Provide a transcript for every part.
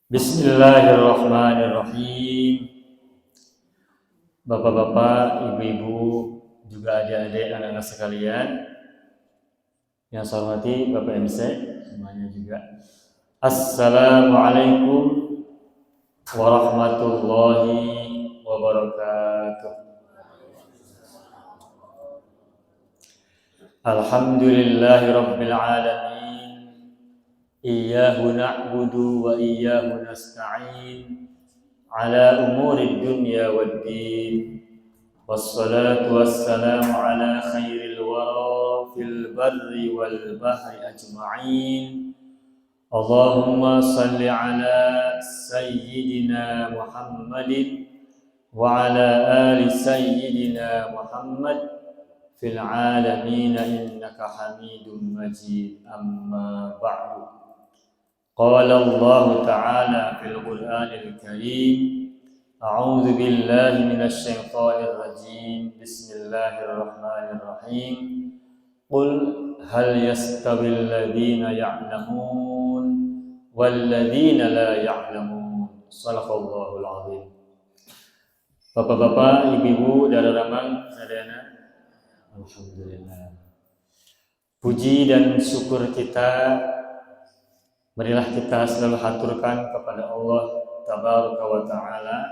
Bismillahirrahmanirrahim. Bapak-bapak, ibu-ibu, juga adik-adik, anak-anak sekalian yang saya hormati, Bapak MC semuanya juga. Assalamualaikum warahmatullahi wabarakatuh. Alhamdulillahi rabbil alamin. Iyyahu na'budu wa iyyahu nasta'in ala umuri dunya waddin. Wassalatu wassalamu ala khairil wara fil barri wal bahri ajma'in. Allahumma salli ala sayyidina Muhammadin wa ala ali sayyidina Muhammad fil alamin innaka hamidum majid. Amma ba'du. Qala Allah ta'ala fil Qur'anil Karim, a'udzu billahi minasy syaithanir rajim. Bismillahirrahmanirrahim. Qul hal yastawil ladzina ya'lamun wal ladzina la ya'lamun. Shadaqallahul azim. Bapak-bapak, ibu-ibu, dara-ramang, sadayana, alhamdulillah. Puji dan syukur kita marilah kita selalu haturkan kepada Allah Tabaraka wa Ta'ala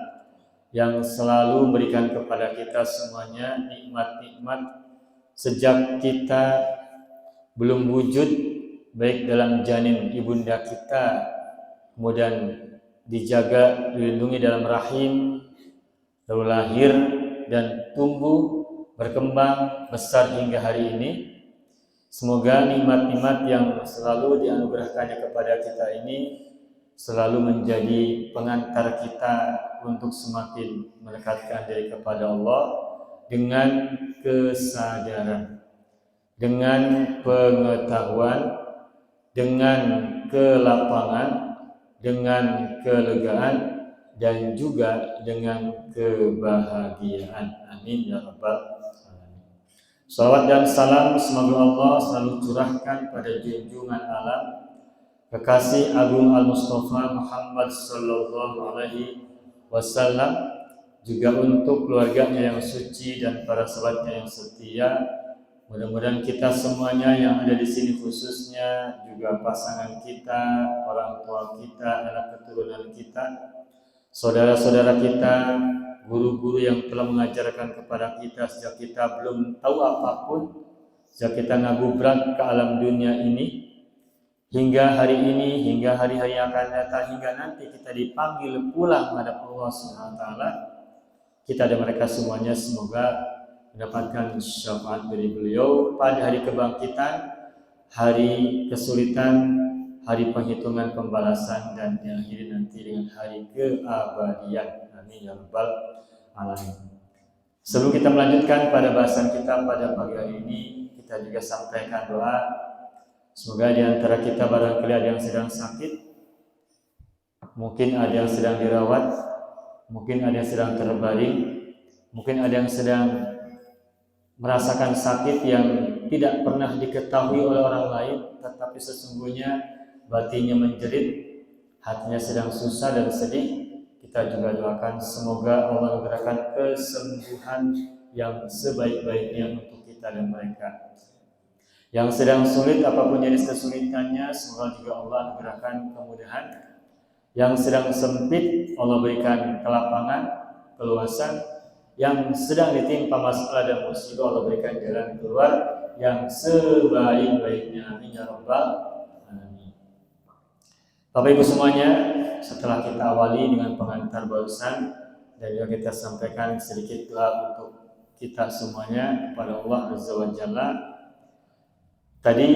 yang selalu memberikan kepada kita semuanya nikmat-nikmat sejak kita belum wujud, baik dalam janin ibunda kita, kemudian dijaga, dilindungi dalam rahim, lalu lahir dan tumbuh, berkembang, besar hingga hari ini. Semoga nikmat-nikmat yang selalu dianugerahkannya kepada kita ini selalu menjadi pengantar kita untuk semakin mendekatkan diri kepada Allah dengan kesadaran, dengan pengetahuan, dengan kelapangan, dengan kelegaan, dan juga dengan kebahagiaan. Amin ya rabbal. Salawat dan salam semoga Allah selalu curahkan pada junjungan alam kekasih agung Al-Mustafa Muhammad sallallahu alaihi wasallam, juga untuk keluarganya yang suci dan para sahabatnya yang setia. Mudah-mudahan kita semuanya yang ada di sini, khususnya juga pasangan kita, orang tua kita, anak keturunan kita, saudara-saudara kita, guru-guru yang telah mengajarkan kepada kita sejak kita belum tahu apapun, sejak kita ngagubrak ke alam dunia ini, hingga hari ini, hingga hari-hari yang akan datang, hingga nanti kita dipanggil pulang menghadap Allah SWT. Kita dan mereka semuanya semoga mendapatkan syafaat dari beliau pada hari kebangkitan, hari kesulitan, hari penghitungan pembalasan, dan diakhiri nanti dengan hari keabadian. Amin ya rabbal alamin. Sebelum kita melanjutkan pada bahasan kita pada pagi hari ini, kita juga sampaikan doa. Semoga di antara kita barangkali ada yang sedang sakit, mungkin ada yang sedang dirawat, mungkin ada yang sedang terbaring, mungkin ada yang sedang merasakan sakit yang tidak pernah diketahui oleh orang lain, tetapi sesungguhnya batinnya menjerit, hatinya sedang susah dan sedih. Kita juga doakan semoga Allah memberikan kesembuhan yang sebaik-baiknya untuk kita dan mereka. Yang sedang sulit, apapun jenis kesulitannya, semoga juga Allah memberikan kemudahan. Yang sedang sempit, Allah berikan kelapangan, keluasan. Yang sedang ditimpa masalah dan musibah, Allah berikan jalan keluar yang sebaik-baiknya. Amin ya rabbal alamin. Bapak Ibu semuanya, setelah kita awali dengan pengantar barusan dan juga kita sampaikan sedikit doa untuk kita semuanya kepada Allah Azza wa Jalla. Tadi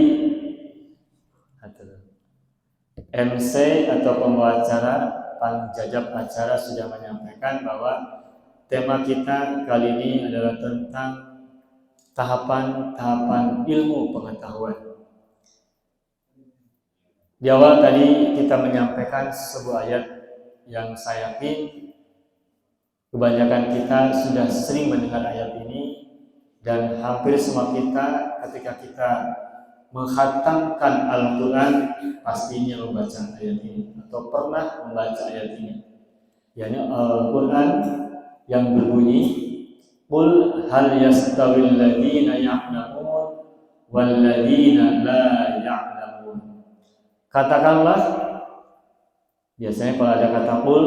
MC atau pembawa acara, penjajab acara sudah menyampaikan bahwa tema kita kali ini adalah tentang tahapan-tahapan ilmu pengetahuan. Di awal tadi kita menyampaikan sebuah ayat yang saya yakin kebanyakan kita sudah sering mendengar ayat ini, dan hampir semua kita ketika kita menghatamkan Al-Quran pastinya membaca ayat ini atau pernah membaca ayat ini, yakni Al-Quran yang berbunyi Qul hal yastawil ladzina ya'lamun wal ladzina la ya'lamun. Katakanlah, biasanya kalau ada kata qul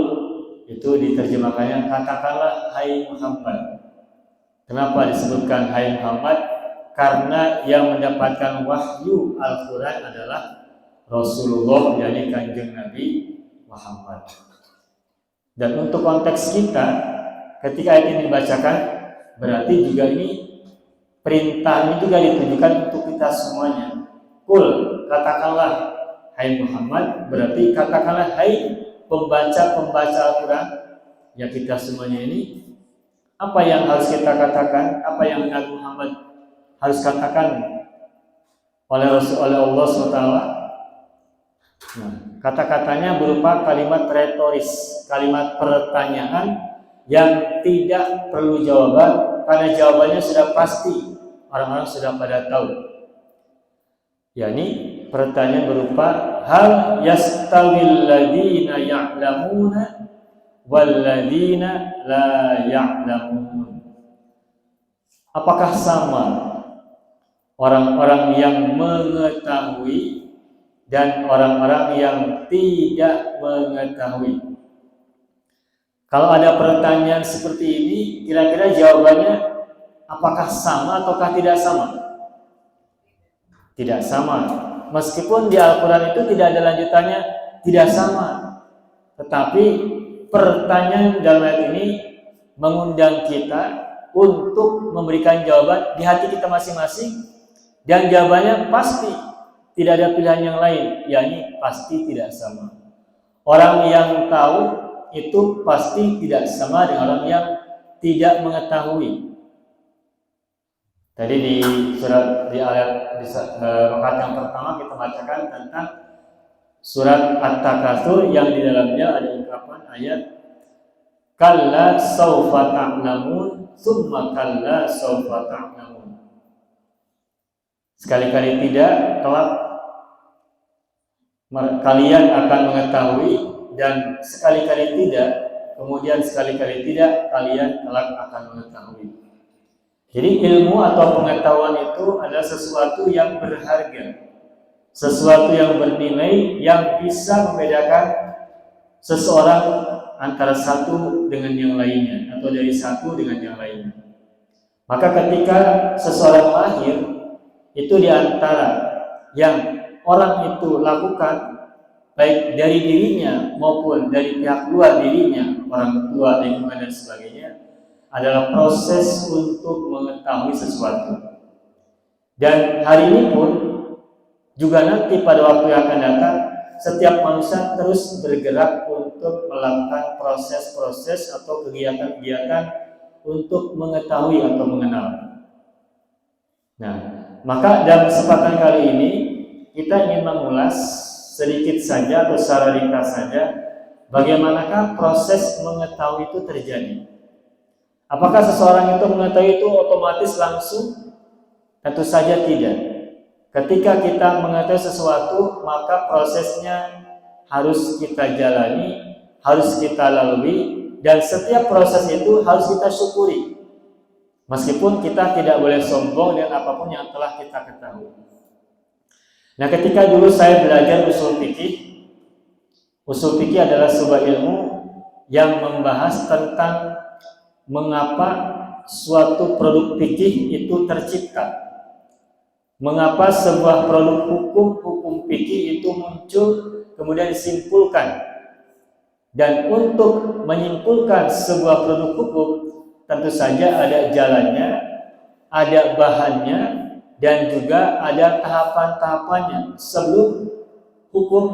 itu diterjemahkannya katakanlah hai Muhammad. Kenapa disebutkan hai Muhammad? Karena yang mendapatkan wahyu Al-Quran adalah Rasulullah, yakni Kanjeng Nabi Muhammad. Dan untuk konteks kita, ketika ayat ini dibacakan, berarti juga ini perintah ini juga ditujukan untuk kita semuanya. Qul, katakanlah hai Muhammad, berarti katakanlah hai pembaca-pembaca Al-Quran, ya kita semuanya ini. Apa yang harus kita katakan? Apa yang Nabi Muhammad harus katakan oleh Allah SWT? Nah, kata-katanya berupa kalimat retoris, kalimat pertanyaan yang tidak perlu jawaban, karena jawabannya sudah pasti, orang-orang sudah pada tahu. yakni pertanyaan berupa hal yastawil ladzina ya'lamuna wal ladzina la ya'lamun. Apakah sama orang-orang yang mengetahui dan orang-orang yang tidak mengetahui? Kalau ada pertanyaan seperti ini, kira-kira jawabannya apakah sama ataukah tidak sama? Tidak sama. Meskipun di Al-Quran itu tidak ada lanjutannya, tidak sama. Tetapi pertanyaan dalam ayat ini mengundang kita untuk memberikan jawaban di hati kita masing-masing, dan jawabannya pasti tidak ada pilihan yang lain, yakni pasti tidak sama. Orang yang tahu itu pasti tidak sama dengan orang yang tidak mengetahui. Tadi di surat di ayat rakaat yang pertama kita bacakan tentang surat At-Takatsur yang di dalamnya ada ungkapan ayat kalla saufa ta'lamun tsumma kalla saufa ta'lamun. Sekali-kali tidak, kelak kalian akan mengetahui, dan sekali-kali tidak, kemudian sekali-kali tidak, kalian kelak akan mengetahui. Jadi ilmu atau pengetahuan itu adalah sesuatu yang berharga, sesuatu yang bernilai, yang bisa membedakan seseorang antara satu dengan yang lainnya atau dari satu dengan yang lainnya. Maka ketika seseorang lahir, itu diantara yang orang itu lakukan, baik dari dirinya maupun dari pihak luar dirinya, orang tua, lingkungan dan sebagainya, adalah proses untuk mengetahui sesuatu. Dan hari ini pun juga nanti pada waktu yang akan datang, setiap manusia terus bergerak untuk melakukan proses-proses atau kegiatan-kegiatan untuk mengetahui atau mengenal. Nah, maka dalam kesempatan kali ini kita ingin mengulas sedikit saja atau secara ringkas saja bagaimanakah proses mengetahui itu terjadi. Apakah seseorang itu mengetahui itu otomatis langsung? Tentu saja tidak. Ketika kita mengetahui sesuatu, maka prosesnya harus kita jalani, harus kita lalui, dan setiap proses itu harus kita syukuri. Meskipun kita tidak boleh sombong dengan apapun yang telah kita ketahui. Nah, ketika dulu saya belajar usul fikih adalah sebuah ilmu yang membahas tentang mengapa suatu produk fikih itu tercipta, mengapa sebuah produk hukum fikih itu muncul kemudian disimpulkan. Dan untuk menyimpulkan sebuah produk hukum tentu saja ada jalannya, ada bahannya, dan juga ada tahapan-tahapannya sebelum hukum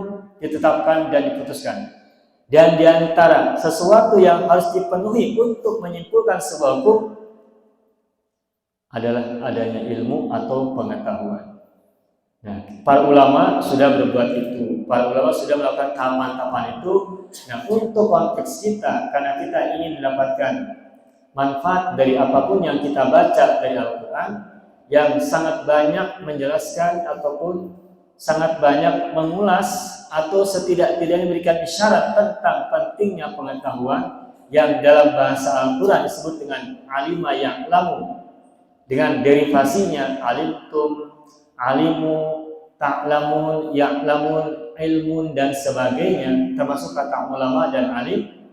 ditetapkan dan diputuskan. Dan di antara sesuatu yang harus dipenuhi untuk menyimpulkan sebuah hukum adalah adanya ilmu atau pengetahuan. Nah, para ulama sudah berbuat itu. Para ulama sudah melakukan tahapan-tahapan itu. Nah, untuk konteks kita, karena kita ingin mendapatkan manfaat dari apapun yang kita baca dari Al-Quran, yang sangat banyak menjelaskan ataupun sangat banyak mengulas atau setidak-tidaknya memberikan isyarat tentang pentingnya pengetahuan yang dalam bahasa Al-Quran disebut dengan alima ya'lamu, dengan derivasinya alimtum, alimu, ta'lamun, ya'lamun, ilmun dan sebagainya, termasuk kata ulama dan alim.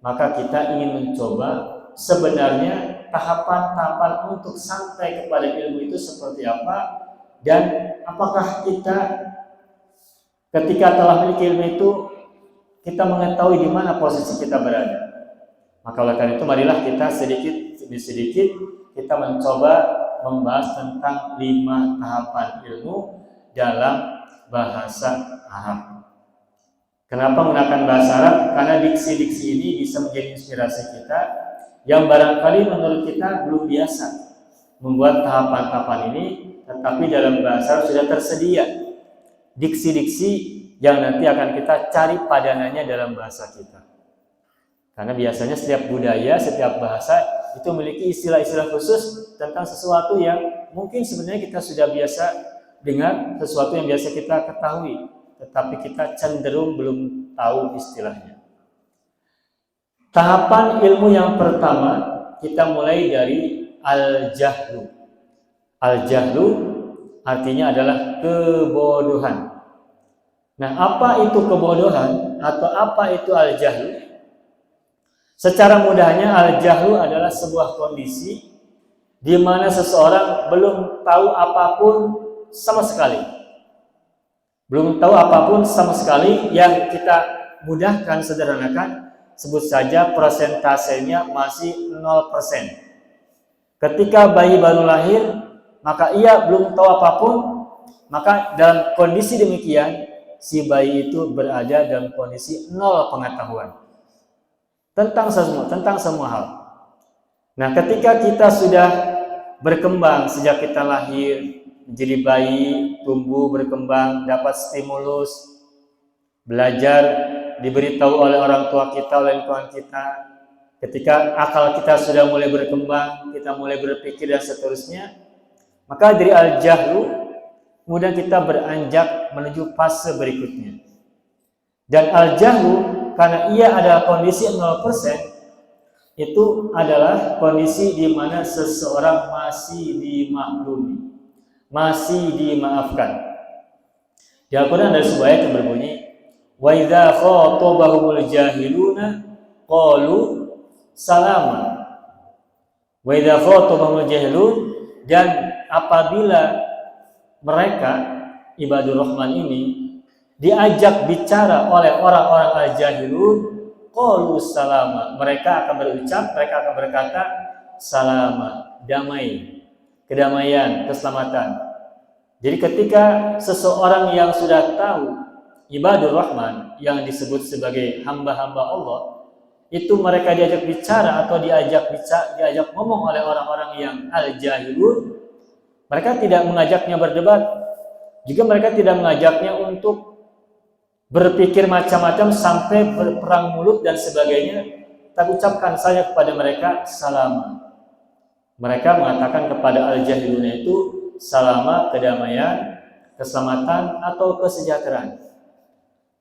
Maka kita ingin mencoba sebenarnya tahapan-tahapan untuk sampai kepada ilmu itu seperti apa, dan apakah kita ketika telah memiliki ilmu itu kita mengetahui di mana posisi kita berada. Maka oleh karena itu marilah kita sedikit demi sedikit kita mencoba membahas tentang 5 tahapan ilmu dalam bahasa Arab. Kenapa menggunakan bahasa Arab? Karena diksi-diksi ini bisa menjadi inspirasi kita yang barangkali menurut kita belum biasa membuat tahapan-tahapan ini, tetapi dalam bahasa Arab sudah tersedia diksi-diksi yang nanti akan kita cari padanannya dalam bahasa kita. Karena biasanya setiap budaya, setiap bahasa itu memiliki istilah-istilah khusus tentang sesuatu yang mungkin sebenarnya kita sudah biasa dengar, sesuatu yang biasa kita ketahui, tetapi kita cenderung belum tahu istilahnya. Tahapan ilmu yang pertama, kita mulai dari al-jahlu. Al-jahlu artinya adalah kebodohan. Nah, apa itu kebodohan atau apa itu al-jahlu? Secara mudahnya, al-jahlu adalah sebuah kondisi di mana seseorang belum tahu apapun sama sekali. Belum tahu apapun sama sekali, yang kita mudahkan, sederhanakan, sebut saja persentasenya masih 0%. Ketika bayi baru lahir, maka ia belum tahu apapun, maka dalam kondisi demikian, si bayi itu berada dalam kondisi 0 pengetahuan tentang semua hal. Nah, ketika kita sudah berkembang sejak kita lahir, menjadi bayi, tumbuh, berkembang, dapat stimulus, belajar, diberitahu oleh orang tua kita, oleh lingkungan kita. Ketika akal kita sudah mulai berkembang, kita mulai berpikir dan seterusnya, maka dari al-jahlu, kemudian kita beranjak menuju fase berikutnya. Dan al-jahlu, karena ia adalah kondisi 0%, itu adalah kondisi di mana seseorang masih dimaklumi, masih dimaafkan. Di Al-Quran ada sebuah ayat yang berbunyi, wa idza khatabahumul jahiluna qalu salama. Wa idza khatabahumul jahilun, dan apabila mereka ibadur rahman ini diajak bicara oleh orang-orang al-jahilun, qalu salama, mereka akan berucap, mereka akan berkata salama, damai, kedamaian, keselamatan. Jadi ketika seseorang yang sudah tahu ibadur rahman, yang disebut sebagai hamba-hamba Allah, itu mereka diajak bicara atau diajak ngomong oleh orang-orang yang al-jahilun, mereka tidak mengajaknya berdebat, juga mereka tidak mengajaknya untuk berpikir macam-macam sampai berperang mulut dan sebagainya, tapi ucapkan saja kepada mereka salama. Mereka mengatakan kepada al-jahilun itu salama, kedamaian, keselamatan atau kesejahteraan.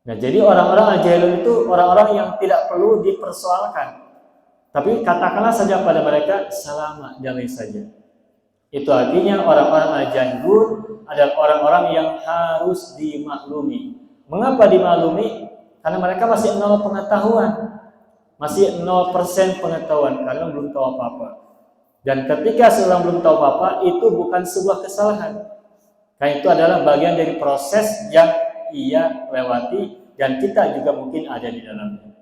Nah, jadi orang-orang al-jahilun itu orang-orang yang tidak perlu dipersoalkan, tapi katakanlah saja pada mereka salama, damai saja. Itu artinya orang-orang al-jahilun adalah orang-orang yang harus dimaklumi. Mengapa dimaklumi? Karena mereka masih 0 pengetahuan, masih 0% pengetahuan, karena belum tahu apa-apa. Dan ketika seorang belum tahu apa-apa, itu bukan sebuah kesalahan, karena itu adalah bagian dari proses yang ia lewati, dan kita juga mungkin ada di dalamnya.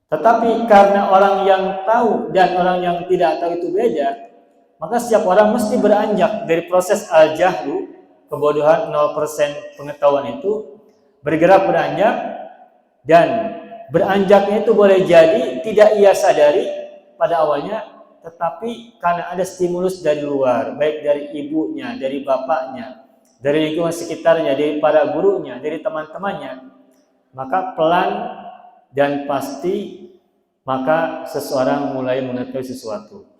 Tetapi karena orang yang tahu dan orang yang tidak tahu itu beda, maka setiap orang mesti beranjak dari proses al-jahlu, kebodohan 0% pengetahuan itu, bergerak beranjak, dan beranjaknya itu boleh jadi tidak ia sadari pada awalnya, tetapi karena ada stimulus dari luar, baik dari ibunya, dari bapaknya, dari lingkungan sekitarnya, dari para gurunya, dari teman-temannya, maka pelan dan pasti maka seseorang mulai mengetahui sesuatu.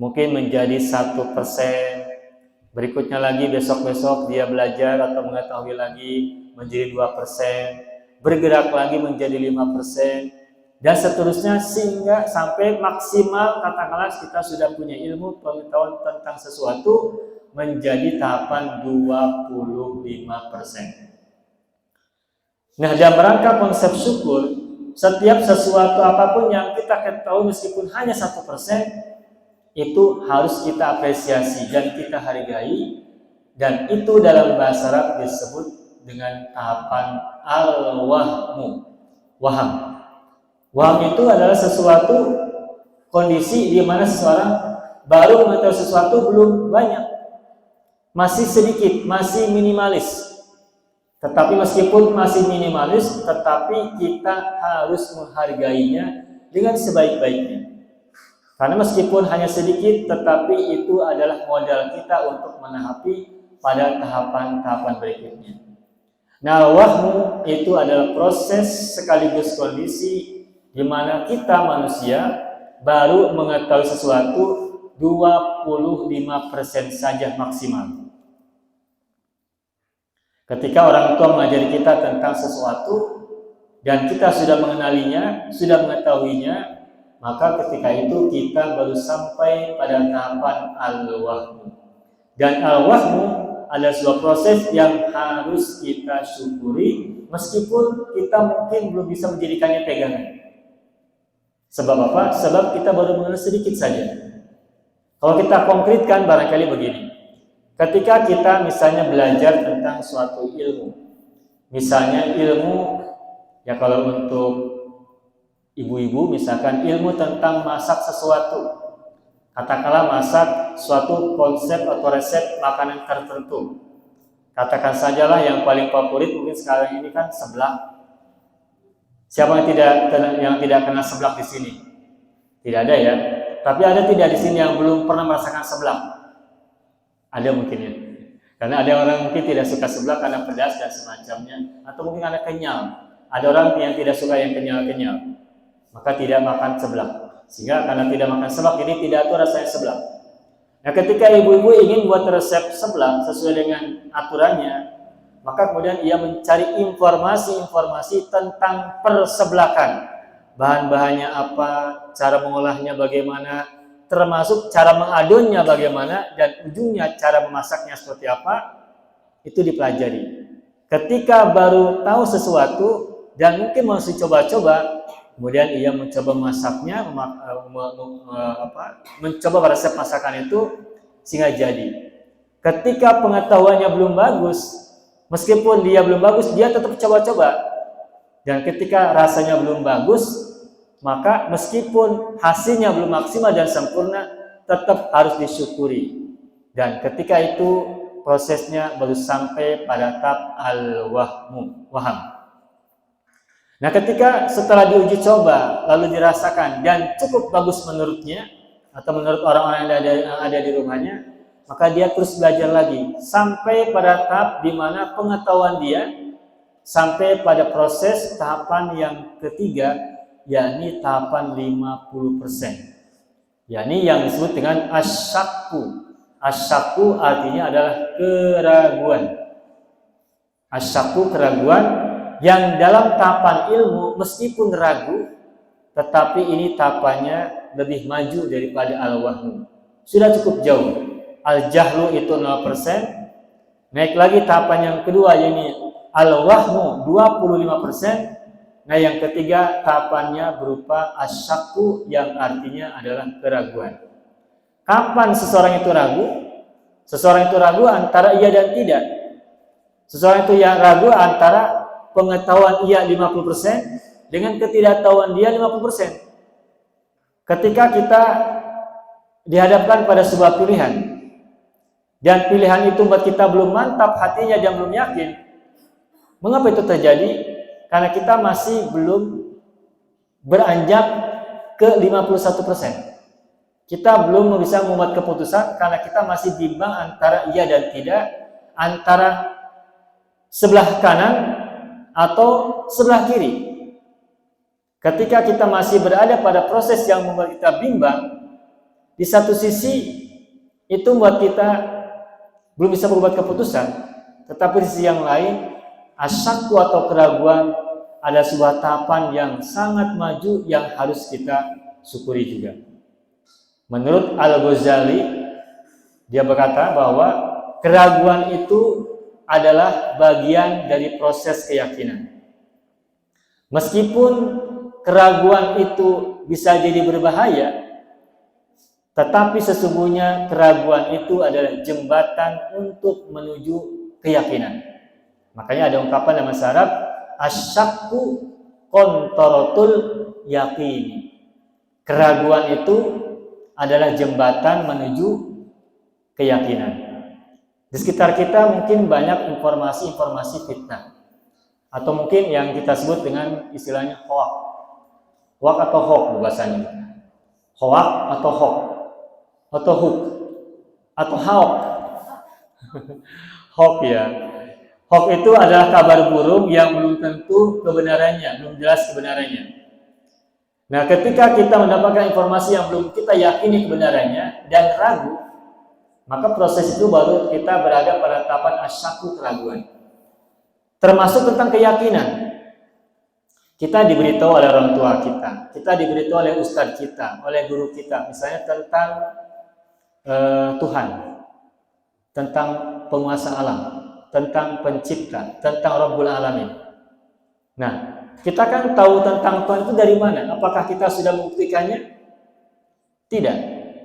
Mungkin menjadi 1%, Berikutnya lagi besok-besok dia belajar atau mengetahui lagi menjadi 2%, bergerak lagi menjadi 5%, dan seterusnya sehingga sampai maksimal katakanlah kita sudah punya ilmu pengetahuan tentang sesuatu menjadi tahapan 25%. Nah, dalam rangka konsep syukur, setiap sesuatu apapun yang kita ketahui meskipun hanya 1%, itu harus kita apresiasi dan kita hargai, dan itu dalam bahasa Arab disebut dengan tahapan al-wahmu. Waham. Waham itu adalah sesuatu kondisi di mana seseorang baru mengetahui sesuatu belum banyak, masih sedikit, masih minimalis. Tetapi meskipun masih minimalis, tetapi kita harus menghargainya dengan sebaik-baiknya. Karena meskipun hanya sedikit, tetapi itu adalah modal kita untuk menahapi pada tahapan-tahapan berikutnya. Nah, wahmu itu adalah proses sekaligus kondisi di mana kita manusia baru mengetahui sesuatu 25% saja maksimal. Ketika orang tua mengajari kita tentang sesuatu dan kita sudah mengenalinya, sudah mengetahuinya, maka ketika itu kita baru sampai pada tahapan al-wahmu. Dan al-wahmu adalah sebuah proses yang harus kita syukuri meskipun kita mungkin belum bisa menjadikannya pegangan. Sebab apa? Sebab kita baru mengenal sedikit saja. Kalau kita konkretkan barangkali begini. Ketika kita misalnya belajar tentang suatu ilmu, misalnya ilmu, ya kalau untuk ibu-ibu misalkan ilmu tentang masak sesuatu, katakanlah masak suatu konsep atau resep makanan tertentu. Katakan sajalah yang paling favorit mungkin sekarang ini kan seblak. Siapa yang tidak kenal seblak di sini? Tidak ada ya. Tapi ada tidak di sini yang belum pernah merasakan seblak? Ada mungkin ya. Karena ada orang mungkin tidak suka seblak karena pedas dan semacamnya, atau mungkin karena kenyal. Ada orang yang tidak suka yang kenyal-kenyal, maka tidak makan seblak. Sehingga karena tidak makan seblak, jadi tidak tahu rasanya seblak. Nah, ketika ibu-ibu ingin buat resep seblak sesuai dengan aturannya, maka kemudian ia mencari informasi-informasi tentang perseblakan. Bahan-bahannya apa, cara mengolahnya bagaimana, termasuk cara mengadonnya bagaimana, dan ujungnya cara memasaknya seperti apa, itu dipelajari. Ketika baru tahu sesuatu dan mungkin masih coba-coba, kemudian ia mencoba masaknya, mencoba resep masakan itu sehingga jadi. Ketika pengetahuannya belum bagus, meskipun dia belum bagus, dia tetap coba-coba. Dan ketika rasanya belum bagus, maka meskipun hasilnya belum maksimal dan sempurna, tetap harus disyukuri. Dan ketika itu prosesnya baru sampai pada tahap waham. Nah, ketika setelah diuji coba lalu dirasakan dan cukup bagus menurutnya atau menurut orang-orang yang ada di rumahnya, maka dia terus belajar lagi sampai pada tahap di mana pengetahuan dia sampai pada proses tahapan yang ketiga, yakni tahapan 50%. Yakni yang disebut dengan asyakku. Asyakku artinya adalah keraguan. Asyakku, keraguan yang dalam tahapan ilmu meskipun ragu, tetapi ini tahapannya lebih maju daripada al-wahmu. Sudah cukup jauh. Al-jahlu itu 0%. Naik lagi tahapan yang kedua, yakni al-wahmu 25%. Nah, yang ketiga tahapannya berupa asyakku yang artinya adalah keraguan. Kapan seseorang itu ragu? Seseorang itu ragu antara iya dan tidak. Seseorang itu yang ragu antara pengetahuan ia 50% dengan ketidaktahuan dia 50%. Ketika kita dihadapkan pada sebuah pilihan, dan pilihan itu buat kita belum mantap hatinya dan belum yakin. Mengapa itu terjadi? Karena kita masih belum beranjak ke 51%. Kita belum bisa membuat keputusan karena kita masih bimbang antara iya dan tidak, antara sebelah kanan atau sebelah kiri. Ketika kita masih berada pada proses yang membuat kita bimbang, di satu sisi itu membuat kita belum bisa berbuat keputusan. Tetapi di sisi yang lain, asyakku atau keraguan ada sebuah tahapan yang sangat maju yang harus kita syukuri juga. Menurut Al-Ghazali, dia berkata bahwa keraguan itu adalah bagian dari proses keyakinan. Meskipun keraguan itu bisa jadi berbahaya, tetapi sesungguhnya keraguan itu adalah jembatan untuk menuju keyakinan. Makanya ada ungkapan dalam bahasa Arab, asyakku kontorotul yakin. Keraguan itu adalah jembatan menuju keyakinan. Di sekitar kita mungkin banyak informasi-informasi fitnah, atau mungkin yang kita sebut dengan istilahnya hoak. Hoak atau hoax bahasanya. Hoak atau hoax atau hook atau haok. Hoax ya. Hoax itu adalah kabar burung yang belum tentu kebenarannya, belum jelas kebenarannya. Nah, ketika kita mendapatkan informasi yang belum kita yakini kebenarannya dan ragu, maka proses itu baru kita berada pada tahapan asyakku, keraguan. Termasuk tentang keyakinan. Kita diberitahu oleh orang tua kita diberitahu oleh ustadz kita, oleh guru kita, misalnya tentang Tuhan, tentang penguasa alam, tentang pencipta, tentang Rabbul Alamin. Nah, kita kan tahu tentang Tuhan itu dari mana? Apakah kita sudah membuktikannya? Tidak.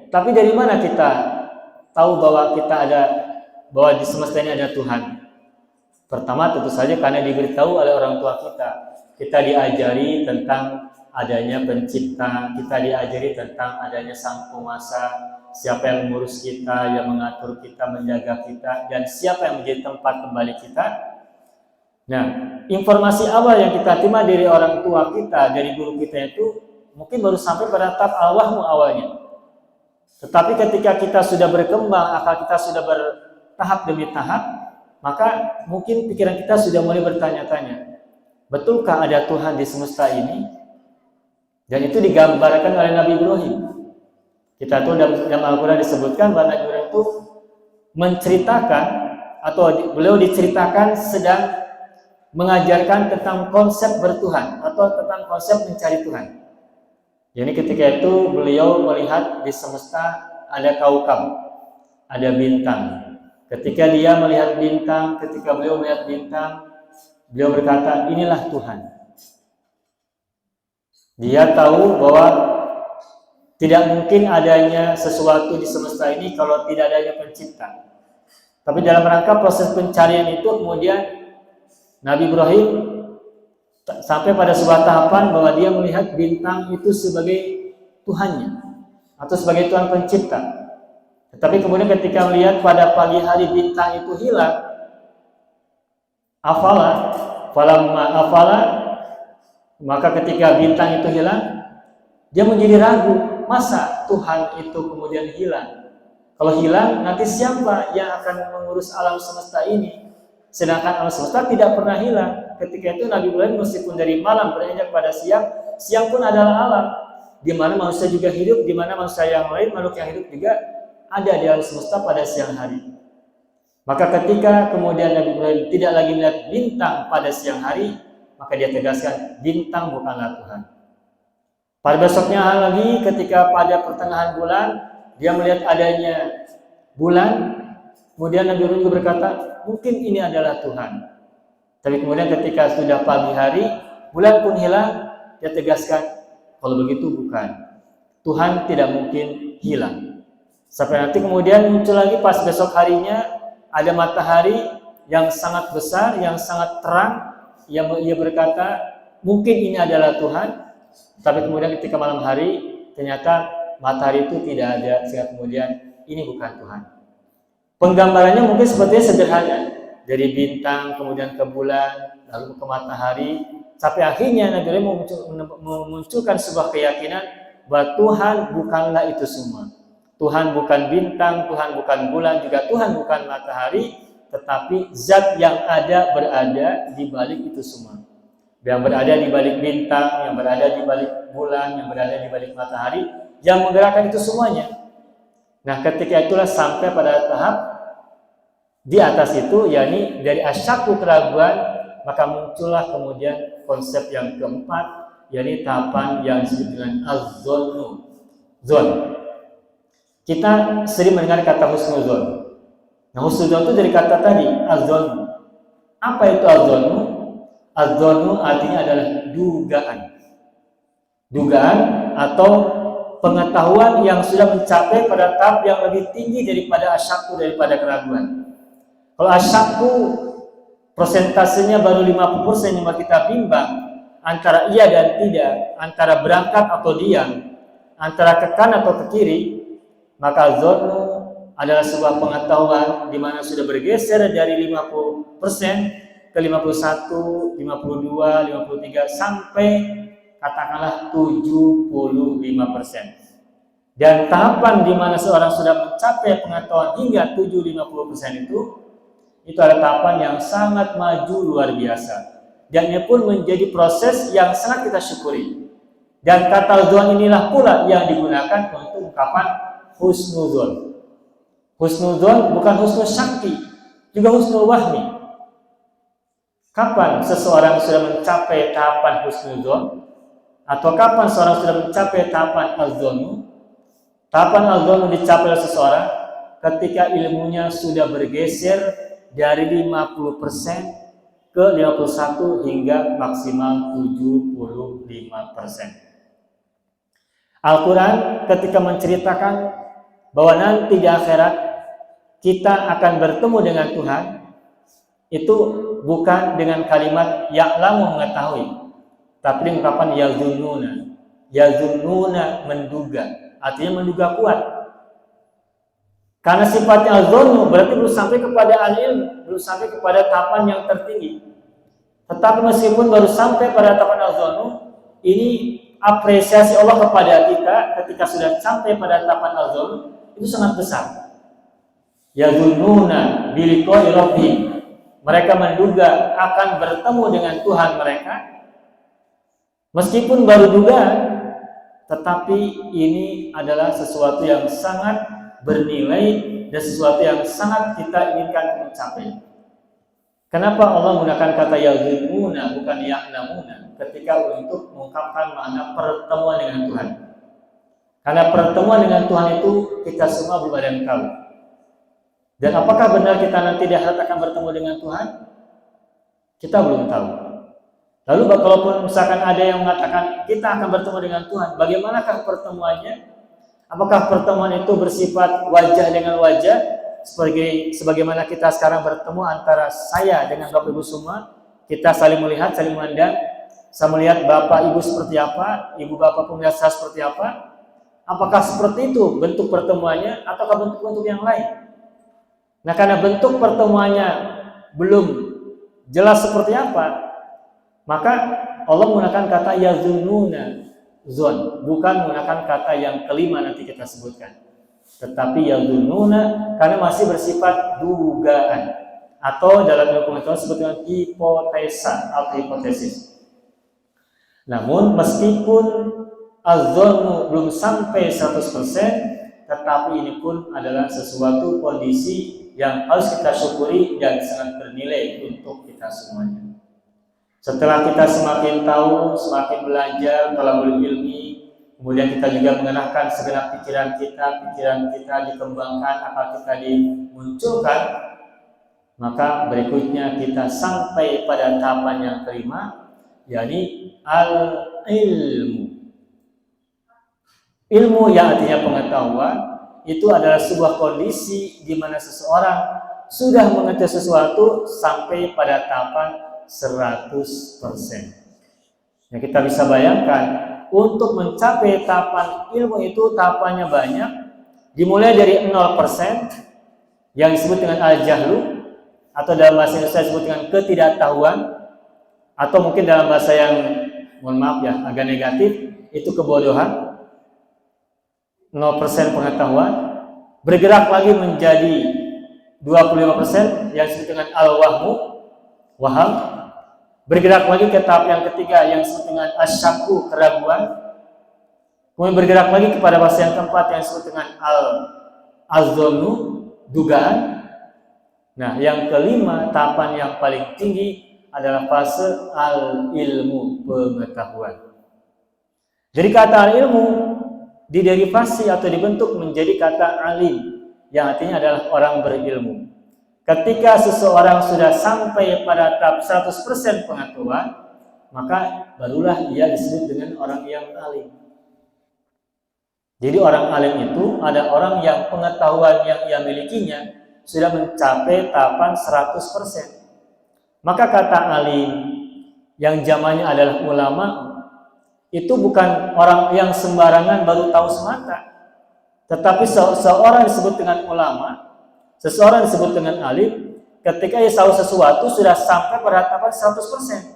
Tapi dari mana kita tahu bahwa bahwa di semesta ini ada Tuhan? Pertama tentu saja karena diberitahu oleh orang tua kita. Kita diajari tentang adanya pencipta, kita diajari tentang adanya sang penguasa, siapa yang mengurus kita, yang mengatur kita, menjaga kita, dan siapa yang menjadi tempat kembali kita. Nah, informasi awal yang kita terima dari orang tua kita, dari guru kita itu mungkin baru sampai pada tahap al-wahmu awalnya. Tetapi ketika kita sudah berkembang, akal kita sudah bertahap demi tahap, maka mungkin pikiran kita sudah mulai bertanya-tanya, betulkah ada Tuhan di semesta ini? Dan itu digambarkan oleh Nabi Ibrahim. Kita tahu dalam Al-Quran disebutkan bahwa Nabi Ibrahim itu menceritakan, atau beliau diceritakan sedang mengajarkan tentang konsep bertuhan atau tentang konsep mencari Tuhan. Jadi ketika itu beliau melihat di semesta ada kaukab, ada bintang. Ketika dia melihat bintang, ketika beliau melihat bintang, beliau berkata, inilah Tuhan. Dia tahu bahwa tidak mungkin adanya sesuatu di semesta ini kalau tidak adanya pencipta. Tapi dalam rangka proses pencarian itu kemudian Nabi Ibrahim sampai pada sebuah tahapan bahwa dia melihat bintang itu sebagai Tuhannya atau sebagai Tuhan pencipta. Tetapi kemudian ketika melihat pada pagi hari bintang itu hilang, maka ketika bintang itu hilang, dia menjadi ragu, masa Tuhan itu kemudian hilang? Kalau hilang, nanti siapa yang akan mengurus alam semesta ini? Sedangkan alam semesta tidak pernah hilang. Ketika itu Nabi Ibrahim meskipun dari malam beranjak pada siang, siang pun adalah alam, di mana manusia juga hidup, di mana manusia yang lain, makhluk yang hidup juga ada di alam semesta pada siang hari. Maka ketika kemudian Nabi Ibrahim tidak lagi melihat bintang pada siang hari, maka dia tegaskan, bintang bukanlah Tuhan. Pada besoknya lagi ketika pada pertengahan bulan, dia melihat adanya bulan, kemudian Nabi Ibrahim juga berkata, mungkin ini adalah Tuhan. Tapi kemudian ketika sudah pagi hari, bulan pun hilang, dia tegaskan, kalau begitu bukan. Tuhan tidak mungkin hilang. Sampai nanti kemudian muncul lagi pas besok harinya, ada matahari yang sangat besar, yang sangat terang, yang ia berkata, mungkin ini adalah Tuhan. Tapi kemudian ketika malam hari, ternyata matahari itu tidak ada, sehingga kemudian ini bukan Tuhan. Penggambarannya mungkin sepertinya sederhana, dari bintang kemudian ke bulan lalu ke matahari, sampai akhirnya Nabi Ibrahim memunculkan sebuah keyakinan bahwa Tuhan bukanlah itu semua. Tuhan bukan bintang, Tuhan bukan bulan, juga Tuhan bukan matahari, tetapi zat yang ada berada di balik itu semua. Yang berada di balik bintang, yang berada di balik bulan, yang berada di balik matahari, yang menggerakkan itu semuanya. Nah, ketika itulah sampai pada tahap Di atas itu, yakni dari asyaku keraguan, maka muncullah kemudian konsep yang keempat, yakni tahapan yang disebut dengan az-zonnu. Zon. Kita sering mendengar kata husnuzon. Nah, husnuzon itu dari kata tadi, az-zonnu. Apa itu az-zonnu? Az-zonnu artinya adalah dugaan. Dugaan atau pengetahuan yang sudah mencapai pada tahap yang lebih tinggi daripada asyaku, daripada keraguan. Kalau asyaku persentasenya baru 50%, maka kita bimbang antara iya dan tidak, antara berangkat atau diam, antara ke kanan atau ke kiri, maka zonnu adalah sebuah pengetahuan di mana sudah bergeser dari 50% ke 51, 52, 53 sampai katakanlah 75%. Dan tahapan di mana seorang sudah mencapai pengetahuan hingga 7-50% itu adalah tahapan yang sangat maju luar biasa. Dan ini pun menjadi proses yang sangat kita syukuri. Dan kata zon inilah pula yang digunakan untuk ungkapan husnuzon. Husnuzon bukan husnul syakki, juga husnul wahmi. Kapan seseorang sudah mencapai tahapan husnuzon? Atau kapan seorang sudah mencapai tahapan az-zonnu? Tahapan az-zonnu dicapai oleh seseorang ketika ilmunya sudah bergeser dari 50% ke 51 hingga maksimal 75%. Al-Quran ketika menceritakan bahwa nanti di akhirat kita akan bertemu dengan Tuhan, itu bukan dengan kalimat ya'lamu mengetahui, tapi ungkapan yazunnuna menduga, artinya menduga kuat. Karena sifatnya az-zonnu berarti belum sampai kepada al-ilm, belum sampai kepada tahapan yang tertinggi. Tetapi meskipun baru sampai pada tahapan az-zonnu, ini apresiasi Allah kepada kita ketika sudah sampai pada tahapan az-zonnu itu sangat besar. Yazunnuna biliqa'i rabbihim. Mereka menduga akan bertemu dengan Tuhan mereka. Meskipun baru dugaan, tetapi ini adalah sesuatu yang sangat bernilai dan sesuatu yang sangat kita inginkan mencapai. Kenapa Allah menggunakan kata yazunnuna bukan ya'lamuna ketika untuk mengungkapkan makna pertemuan dengan Tuhan? Karena pertemuan dengan Tuhan itu kita semua belum ada yang tahu. Dan apakah benar kita nanti di akhirat akan bertemu dengan Tuhan? Kita belum tahu. Lalu kalaupun misalkan ada yang mengatakan kita akan bertemu dengan Tuhan, bagaimanakah pertemuannya? Apakah pertemuan itu bersifat wajah dengan wajah sebagaimana kita sekarang bertemu antara saya dengan Bapak Ibu semua, kita saling melihat, saling memandang, saya melihat Bapak Ibu seperti apa, Ibu Bapak pun melihat saya seperti apa? Apakah seperti itu bentuk pertemuannya ataukah bentuk-bentuk yang lain? Nah, karena bentuk pertemuannya belum jelas seperti apa, maka Allah menggunakan kata yazunnuna zon, bukan menggunakan kata yang kelima nanti kita sebutkan, tetapi yazunnuna karena masih bersifat dugaan atau dalam ilmu pengetahuan disebut dengan hipotesa atau hipotesis. Namun meskipun az-zonnu belum sampai 100%, tetapi ini pun adalah sesuatu kondisi yang harus kita syukuri dan sangat bernilai untuk kita semuanya. Setelah kita semakin tahu, semakin belajar talabul ilmi, kemudian kita juga mengenalkan segenap pikiran kita dikembangkan, akal kita dimunculkan, maka berikutnya kita sampai pada tahapan yang kelima, yakni al-ilmu. Ilmu yang artinya pengetahuan itu adalah sebuah kondisi di mana seseorang sudah mengerti sesuatu sampai pada tahapan 100%. Ya, kita bisa bayangkan untuk mencapai tahapan ilmu itu tahapannya banyak, dimulai dari 0% yang disebut dengan al-jahlu, atau dalam bahasa Indonesia disebut dengan ketidaktahuan, atau mungkin dalam bahasa yang mohon maaf ya agak negatif itu kebodohan. 0% pengetahuan, bergerak lagi menjadi 25% yang disebut dengan al-wahmu, waham, bergerak lagi ke tahap yang ketiga yang disebut dengan asyakku, keraguan, kemudian bergerak lagi kepada bahasa yang keempat yang disebut dengan al-zonnu, dugaan, Nah, yang kelima, tahapan yang paling tinggi adalah fase al-ilmu, pengetahuan. Dari kata al-ilmu diderivasi atau dibentuk menjadi kata alim, yang artinya adalah orang berilmu. Ketika seseorang sudah sampai pada tahap 100% pengetahuan, maka barulah ia disebut dengan orang yang alim. Jadi orang alim itu ada orang yang pengetahuan yang ia milikinya sudah mencapai tahapan 100%. Maka kata alim yang zamannya adalah ulama itu bukan orang yang sembarangan baru tahu semata, tetapi seorang disebut dengan ulama, seseorang disebut dengan alim ketika ia tahu sesuatu sudah sampai pada tahapan 100%.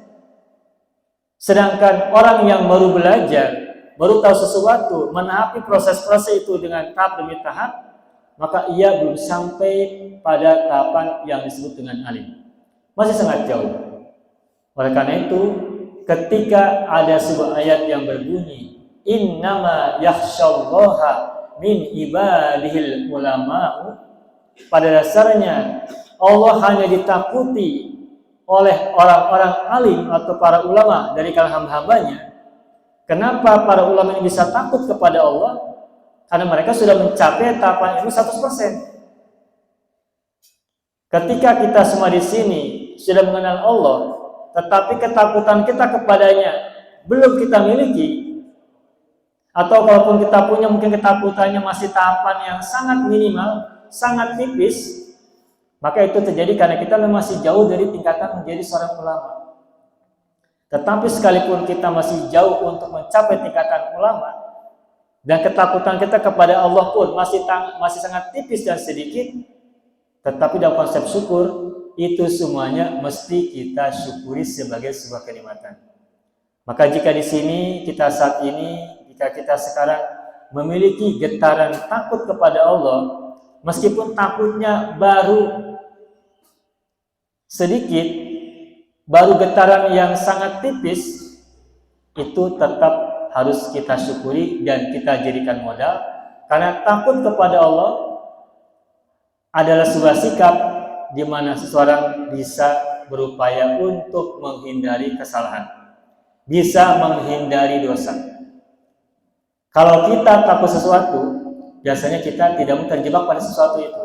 Sedangkan orang yang baru belajar, baru tahu sesuatu, menahapi proses-proses itu dengan tahap demi tahap, maka ia belum sampai pada tahapan yang disebut dengan alim. Masih sangat jauh. Oleh karena itu, ketika ada sebuah ayat yang berbunyi, innama yakhsyallaha min ibadihil ulama'u, pada dasarnya Allah hanya ditakuti oleh orang-orang alim atau para ulama dari kalangan hamba-hambanya. Kenapa para ulama ini bisa takut kepada Allah? Karena mereka sudah mencapai tahapan ilmu 100%. Ketika kita semua di sini sudah mengenal Allah, tetapi ketakutan kita kepadanya belum kita miliki, atau kalaupun kita punya mungkin ketakutannya masih tahapan yang sangat minimal, sangat tipis, maka itu terjadi karena kita masih jauh dari tingkatan menjadi seorang ulama. Tetapi sekalipun kita masih jauh untuk mencapai tingkatan ulama, dan ketakutan kita kepada Allah pun masih sangat tipis dan sedikit, tetapi dalam konsep syukur, itu semuanya mesti kita syukuri sebagai sebuah kenikmatan. Maka jika di sini kita saat ini, jika kita sekarang memiliki getaran takut kepada Allah, meskipun takutnya baru sedikit, baru getaran yang sangat tipis, itu tetap harus kita syukuri dan kita jadikan modal, karena takut kepada Allah adalah sebuah sikap di mana seseorang bisa berupaya untuk menghindari kesalahan, bisa menghindari dosa. Kalau kita takut sesuatu, biasanya kita tidak mau terjebak pada sesuatu itu.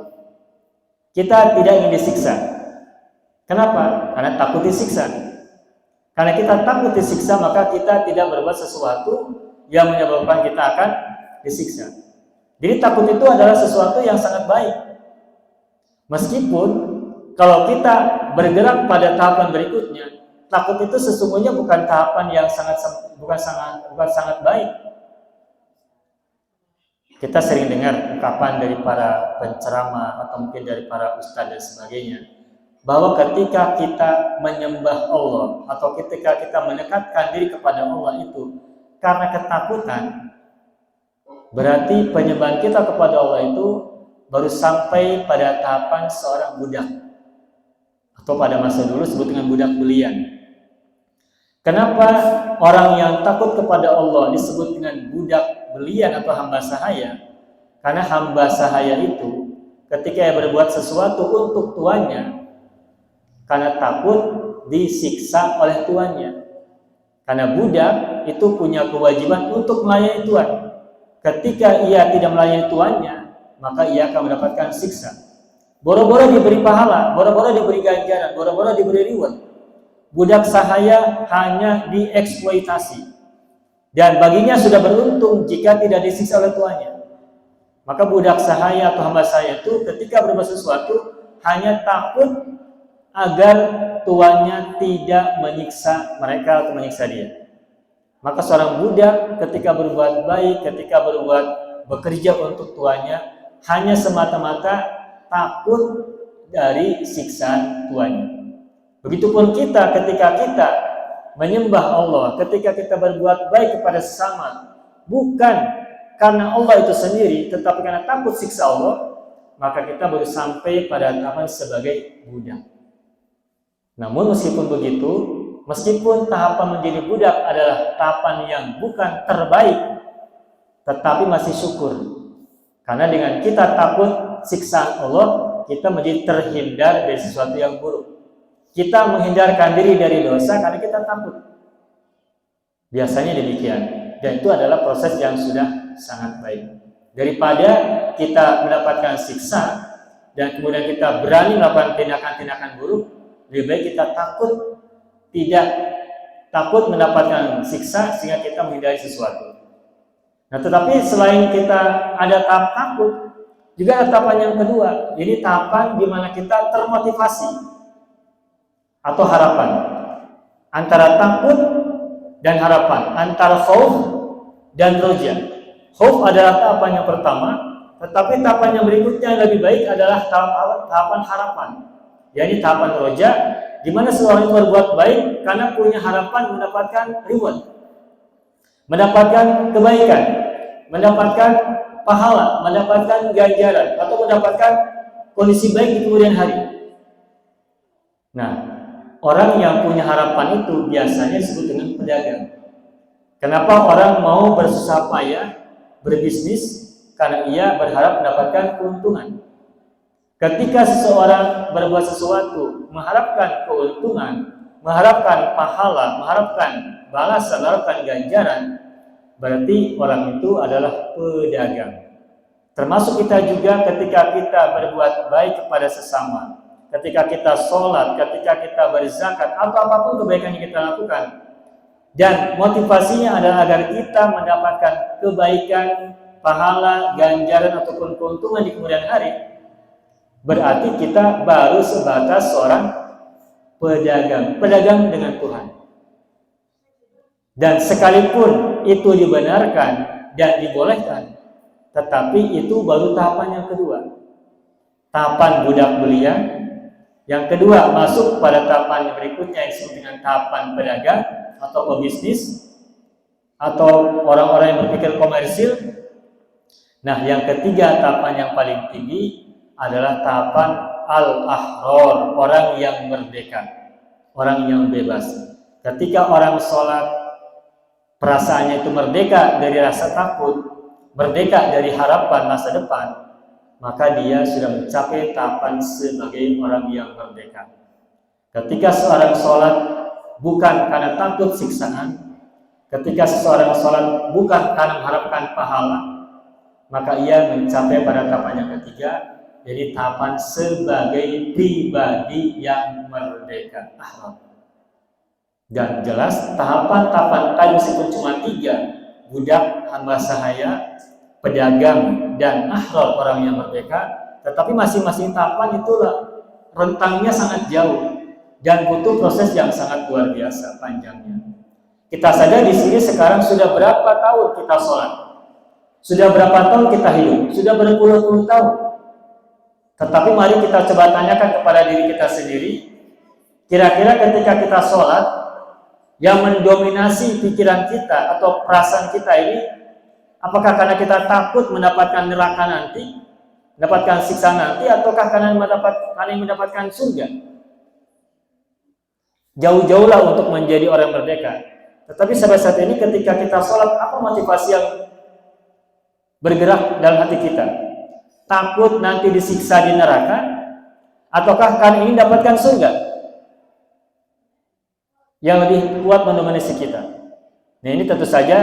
Kita tidak ingin disiksa. Kenapa? Karena takut disiksa. Karena kita takut disiksa, maka kita tidak berbuat sesuatu yang menyebabkan kita akan disiksa. Jadi takut itu adalah sesuatu yang sangat baik. Meskipun kalau kita bergerak pada tahapan berikutnya, takut itu sesungguhnya bukan tahapan yang bukan sangat baik. Kita sering dengar ungkapan dari para penceramah atau mungkin dari para ustadz dan sebagainya, bahwa ketika kita menyembah Allah atau ketika kita mendekatkan diri kepada Allah itu karena ketakutan, berarti penyembahan kita kepada Allah itu baru sampai pada tahapan seorang budak, atau pada masa dulu disebut dengan budak belian. Kenapa orang yang takut kepada Allah disebut dengan budak belian atau hamba sahaya? Karena hamba sahaya itu ketika ia berbuat sesuatu untuk tuannya, karena takut disiksa oleh tuannya. Karena budak itu punya kewajiban untuk melayani tuan. Ketika ia tidak melayani tuannya, maka ia akan mendapatkan siksa. Boro-boro diberi pahala, boro-boro diberi ganjaran, boro-boro diberi reward. Budak sahaya hanya dieksploitasi. Dan baginya sudah beruntung jika tidak disiksa oleh tuannya. Maka budak sahaya atau hamba sahaya itu ketika berbuat sesuatu hanya takut agar tuannya tidak menyiksa mereka atau menyiksa dia. Maka seorang budak ketika berbuat baik, ketika bekerja untuk tuannya, hanya semata-mata takut dari siksaan tuannya. Begitupun kita ketika kita menyembah Allah, ketika kita berbuat baik kepada sesama, bukan karena Allah itu sendiri, tetapi karena takut siksa Allah, maka kita baru sampai pada tahapan sebagai budak. Namun meskipun begitu, meskipun tahapan menjadi budak adalah tahapan yang bukan terbaik, tetapi masih syukur. Karena dengan kita takut siksaan Allah, kita menjadi terhindar dari sesuatu yang buruk. Kita menghindarkan diri dari dosa karena kita takut. Biasanya demikian. Dan itu adalah proses yang sudah sangat baik. Daripada kita mendapatkan siksa dan kemudian kita berani melakukan tindakan-tindakan buruk, lebih baik kita takut mendapatkan siksa sehingga kita menghindari sesuatu. Nah, tetapi selain kita ada tahap takut, juga ada tahapan yang kedua. Jadi tahapan di mana kita termotivasi atau harapan. Antara takut dan harapan, antara khauf dan roja. Khauf adalah tahapan yang pertama, tetapi tahapan yang berikutnya yang lebih baik adalah tahapan harapan. Jadi tahapan roja, di mana seorang itu berbuat baik karena punya harapan mendapatkan reward, mendapatkan kebaikan, mendapatkan pahala, mendapatkan ganjaran, atau mendapatkan kondisi baik di kemudian hari. Nah, orang yang punya harapan itu biasanya disebut dengan pedagang. Kenapa orang mau bersusah payah berbisnis? Karena ia berharap mendapatkan keuntungan. Ketika seseorang berbuat sesuatu, mengharapkan keuntungan, mengharapkan pahala, mengharapkan balasan, mengharapkan ganjaran, berarti orang itu adalah pedagang. Termasuk kita juga ketika kita berbuat baik kepada sesama, ketika kita sholat, ketika kita berzakat, atau apapun kebaikan yang kita lakukan, dan motivasinya adalah agar kita mendapatkan kebaikan, pahala, ganjaran, ataupun keuntungan di kemudian hari, berarti kita baru sebatas seorang pedagang dengan Tuhan. Dan sekalipun itu dibenarkan dan dibolehkan, tetapi itu baru tahapan yang kedua. Tahapan budak belian. Yang kedua masuk pada tahapan yang berikutnya yang disebut dengan tahapan pedagang atau pebisnis atau orang-orang yang berpikir komersil. Nah, yang ketiga tahapan yang paling tinggi adalah tahapan al-ahrar, orang yang merdeka, orang yang bebas. Ketika orang sholat, perasaannya itu merdeka dari rasa takut, merdeka dari harapan masa depan, maka dia sudah mencapai tahapan sebagai orang yang merdeka. Ketika seorang sholat bukan karena takut siksaan, ketika seseorang sholat bukan karena mengharapkan pahala, maka ia mencapai pada tahapan yang ketiga, jadi tahapan sebagai pribadi yang merdeka. Dan jelas tahapan-tahapan tadi meskipun cuma 3, budak, hamba sahaya, pedagang, dan ahrar, orang yang merdeka, tetapi masing-masing tahapan itulah rentangnya sangat jauh dan butuh proses yang sangat luar biasa panjangnya. Kita saja di sini sekarang sudah berapa tahun kita sholat, sudah berapa tahun kita hidup, sudah berpuluh-puluh tahun. Tetapi mari kita coba tanyakan kepada diri kita sendiri, kira-kira ketika kita sholat, yang mendominasi pikiran kita atau perasaan kita ini, apakah karena kita takut mendapatkan neraka nanti, mendapatkan siksa nanti, ataukah karena mendapatkan surga? Jauh-jauhlah untuk menjadi orang merdeka. Tetapi sampai saat ini ketika kita sholat, apa motivasi yang bergerak dalam hati kita? Takut nanti disiksa di neraka, ataukah karena ingin dapatkan surga? Yang lebih kuat mendominasi kita. Nah, ini tentu saja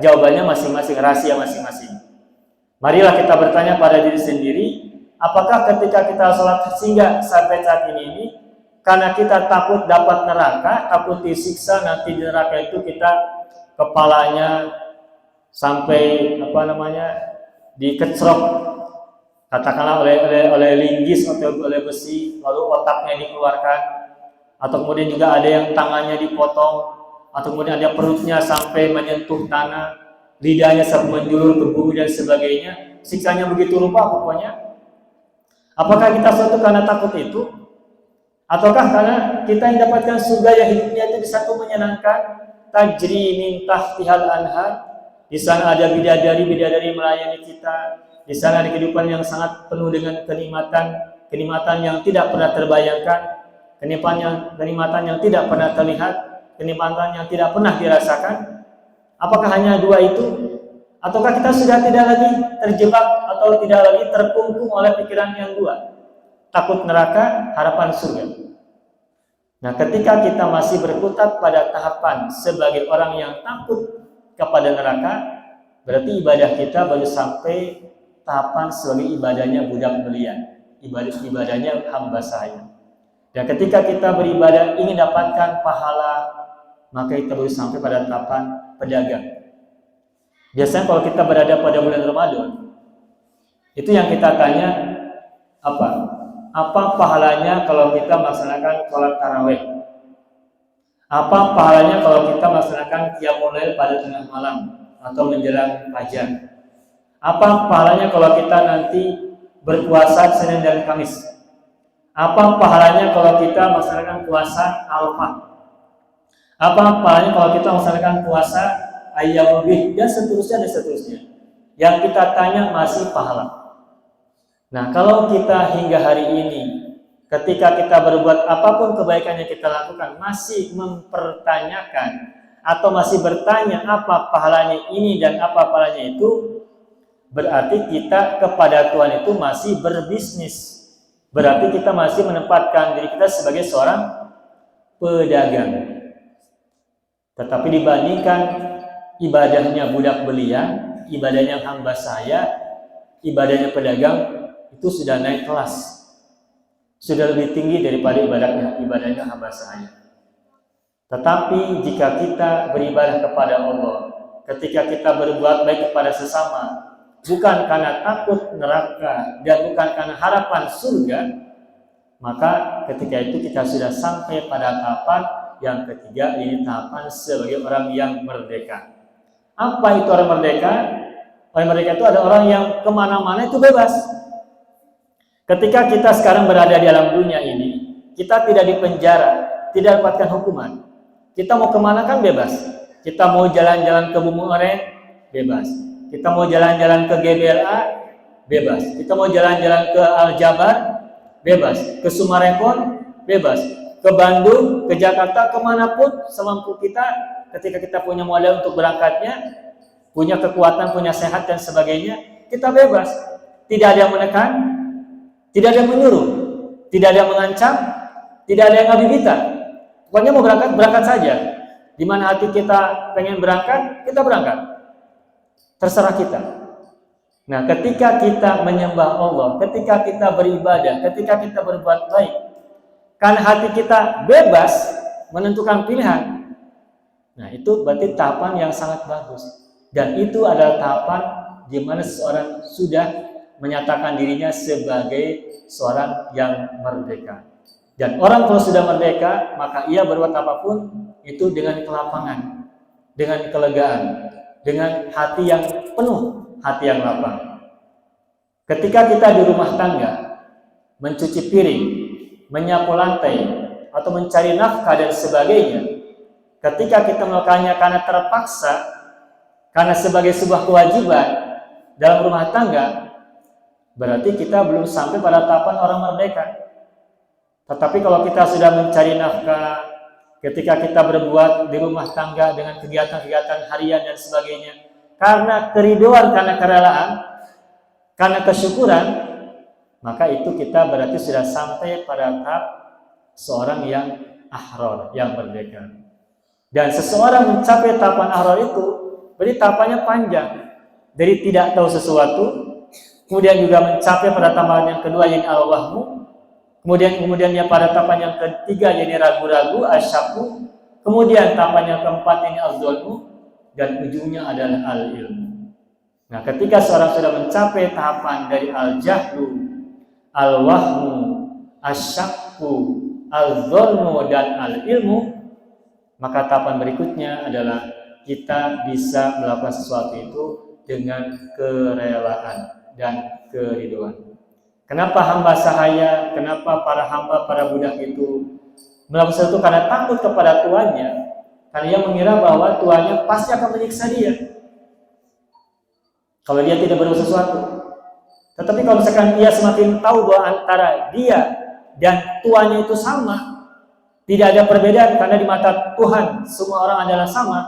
jawabannya masing-masing, rahasia masing-masing. Marilah kita bertanya pada diri sendiri, apakah ketika kita sholat sehingga sampai saat ini karena kita takut dapat neraka, takut disiksa nanti di neraka itu kita kepalanya sampai dikecrok, katakanlah oleh linggis atau oleh besi, lalu otaknya dikeluarkan, atau kemudian juga ada yang tangannya dipotong, atau kemudian ada perutnya sampai menyentuh tanah, lidahnya sampai menjulur ke bumi dan sebagainya. Siksanya begitu rupa pokoknya. Apakah kita suatu karena takut itu, ataukah karena kita yang dapatkan surga yang hidupnya itu di satu menyenangkan, tajri min tahtihal anhar, di sana ada bidadari melayani kita. Di sana ada kehidupan yang sangat penuh dengan kenikmatan yang tidak pernah terbayangkan, kenikmatan yang tidak pernah terlihat, kenikmatan yang tidak pernah dirasakan. Apakah hanya 2 itu? Ataukah kita sudah tidak lagi terjebak atau tidak lagi terkungkung oleh pikiran yang 2? takut neraka, harapan surga. Nah, ketika kita masih berkutat pada tahapan sebagai orang yang takut kepada neraka, berarti ibadah kita baru sampai tahapan sebagai ibadahnya budak belian, ibadahnya hamba sahaya. Dan ketika kita beribadah ingin dapatkan pahala, maka kita baru sampai pada tahapan pedagang. Biasanya kalau kita berada pada bulan Ramadan, itu yang kita tanya apa? Apa pahalanya kalau kita melaksanakan sholat tarawih? Apa pahalanya kalau kita melaksanakan qiyamul lail pada tengah malam atau menjelang fajar? Apa pahalanya kalau kita nanti berpuasa Senin dan Kamis? Apa pahalanya kalau kita melaksanakan puasa Arafah? Apa pahalanya kalau kita melaksanakan puasa Ayyamul Bid dan seterusnya dan seterusnya? Yang kita tanya masih pahala. Nah, kalau kita hingga hari ini, ketika kita berbuat apapun kebaikan yang kita lakukan, masih mempertanyakan atau masih bertanya apa pahalanya ini dan apa pahalanya itu, berarti kita kepada Tuhan itu masih berbisnis. Berarti kita masih menempatkan diri kita sebagai seorang pedagang. Tetapi dibandingkan ibadahnya budak belian, ibadahnya hamba sahaya, ibadahnya pedagang, itu sudah naik kelas, sudah lebih tinggi daripada ibadahnya hamba sahaya. Tetapi jika kita beribadah kepada Allah, ketika kita berbuat baik kepada sesama, bukan karena takut neraka dan bukan karena harapan surga, maka ketika itu kita sudah sampai pada tahapan yang ketiga, ini tahapan sebagai orang yang merdeka. Apa itu orang merdeka? Orang merdeka itu adalah orang yang kemana-mana itu bebas. Ketika kita sekarang berada di alam dunia ini, kita tidak dipenjara, tidak dapatkan hukuman. Kita mau kemana kan bebas. Kita mau jalan-jalan ke Bumi Oren, bebas. Kita mau jalan-jalan ke GBLA, bebas. Kita mau jalan-jalan ke Aljabar, bebas. Ke Sumarekon, bebas. Ke Bandung, ke Jakarta, kemanapun semampu kita, ketika kita punya modal untuk berangkatnya, punya kekuatan, punya sehat dan sebagainya, kita bebas. Tidak ada yang menekan, tidak ada yang menyuruh, tidak ada yang mengancam, tidak ada yang ngabibita. Pokoknya mau berangkat saja. Di mana hati kita pengen berangkat, kita berangkat. Terserah kita. Nah, ketika kita menyembah Allah, ketika kita beribadah, ketika kita berbuat baik, karena hati kita bebas menentukan pilihan, nah itu berarti tahapan yang sangat bagus. Dan itu adalah tahapan di mana seseorang sudah menyatakan dirinya sebagai seorang yang merdeka. Dan orang kalau sudah merdeka, maka ia berbuat apapun itu dengan kelapangan, dengan kelegaan, dengan hati yang penuh, hati yang lapang. Ketika kita di rumah tangga, mencuci piring, menyapu lantai, atau mencari nafkah dan sebagainya, ketika kita melakukannya karena terpaksa, karena sebagai sebuah kewajiban dalam rumah tangga, berarti kita belum sampai pada tahapan orang merdeka. Tetapi kalau kita sudah mencari nafkah, ketika kita berbuat di rumah tangga dengan kegiatan-kegiatan harian dan sebagainya, karena keriduan, karena kerelaan, karena kesyukuran, maka itu kita berarti sudah sampai pada tahap seorang yang ahrar, yang merdeka. Dan seseorang mencapai tahapan ahrar itu, berarti tahapannya panjang. Dari tidak tahu sesuatu, kemudian juga mencapai pada tahapan yang kedua yang al-wahmu, kemudian yang pada tahapan yang ketiga yang ragu-ragu, asyaku, kemudian tahapan yang keempat ini az-zulmu, dan ujungnya adalah al-ilmu. Nah, ketika seorang sudah mencapai tahapan dari al-jahlu, al-wahmu, asyaku, al-zulmu, dan al-ilmu, maka tahapan berikutnya adalah kita bisa melakukan sesuatu itu dengan kerelaan dan keriduan. Kenapa hamba sahaya, kenapa para hamba, para budak itu melakukan sesuatu karena takut kepada tuannya, karena ia mengira bahwa tuannya pasti akan menyiksa dia kalau dia tidak berbuat sesuatu. Tetapi kalau misalkan ia semakin tahu bahwa antara dia dan tuannya itu sama, tidak ada perbedaan karena di mata Tuhan semua orang adalah sama,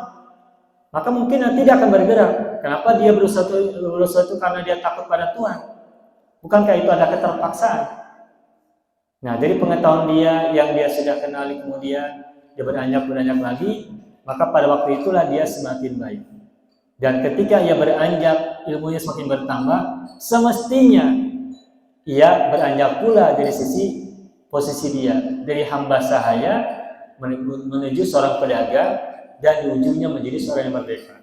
maka mungkin tidak akan bergerak. Kenapa dia berusaha itu karena dia takut pada Tuhan? Bukankah itu ada keterpaksaan? Nah, dari pengetahuan dia yang dia sudah kenali, kemudian dia beranjak lagi, maka pada waktu itulah dia semakin baik. Dan ketika ia beranjak, ilmunya semakin bertambah, semestinya ia beranjak pula dari sisi posisi dia, dari hamba sahaya menuju seorang pedagang, dan di ujungnya menjadi seorang yang merdeka.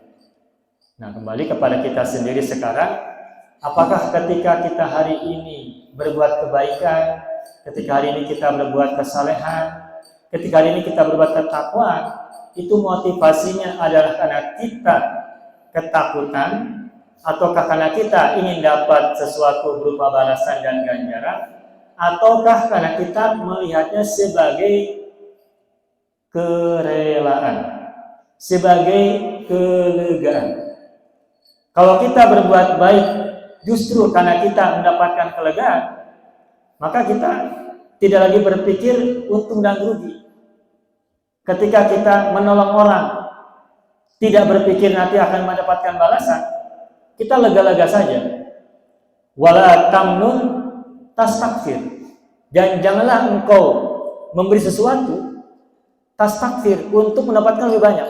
Nah, kembali kepada kita sendiri sekarang, apakah ketika kita hari ini berbuat kebaikan, ketika hari ini kita berbuat kesalehan, ketika hari ini kita berbuat ketakwaan, itu motivasinya adalah karena kita ketakutan, ataukah karena kita ingin dapat sesuatu berupa balasan dan ganjaran, ataukah karena kita melihatnya sebagai kerelaan, sebagai kelegaan. Kalau kita berbuat baik justru karena kita mendapatkan kelegaan, maka kita tidak lagi berpikir untung dan rugi. Ketika kita menolong orang, tidak berpikir nanti akan mendapatkan balasan, kita lega-lega saja. Wala tamnun tastakfir. Dan janganlah engkau memberi sesuatu tastakfir untuk mendapatkan lebih banyak.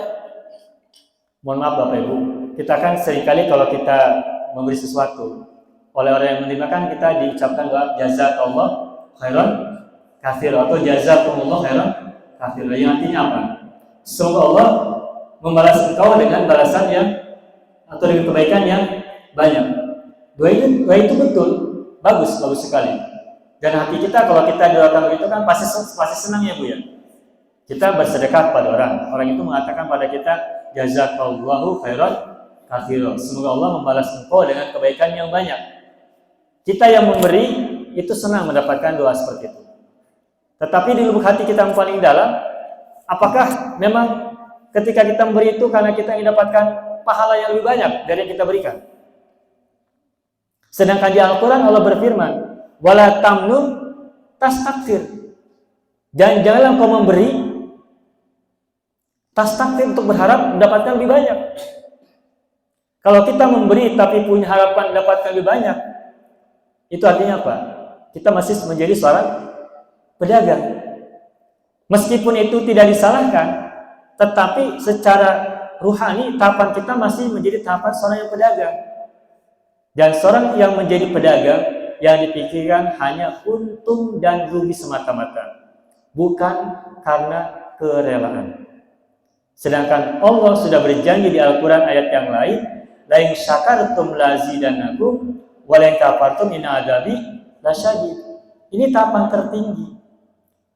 Mohon maaf Bapak Ibu, kita kan seringkali kalau kita memberi sesuatu oleh orang yang menerima, kan kita diucapkan doa jazakallah khairan katsira atau jazakumullah khairan katsira, yang artinya apa? Semoga Allah membalas engkau dengan balasan yang atau dengan kebaikan yang banyak. Doa itu betul, bagus sekali. Dan hati kita kalau kita doakan begitu kan pasti senang ya Bu ya. Kita bersedekah kepada orang itu mengatakan pada kita jazakallahu khairan katsira, semoga Allah membalas engkau dengan kebaikan yang banyak. Kita yang memberi itu senang mendapatkan doa seperti itu. Tetapi di lubuk hati kita yang paling dalam, apakah memang ketika kita memberi itu karena kita ingin dapatkan pahala yang lebih banyak dari yang kita berikan? Sedangkan di Al-Quran Allah berfirman, wala tamnun tastakfir. Dan janganlah kau memberi tastakfir untuk berharap mendapatkan lebih banyak. Kalau kita memberi tapi punya harapan mendapatkan lebih banyak, itu artinya apa? Kita masih menjadi seorang pedagang. Meskipun itu tidak disalahkan, tetapi secara ruhani tahapan kita masih menjadi tahapan seorang yang pedagang. Dan seorang yang menjadi pedagang yang dipikirkan hanya untung dan rugi semata-mata, bukan karena kerelaan. Sedangkan Allah sudah berjanji di Al-Quran ayat yang lain, la in syakartum lazidannakum wa la in kafartum inna adzabi lasyadid. Ini tahapan tertinggi.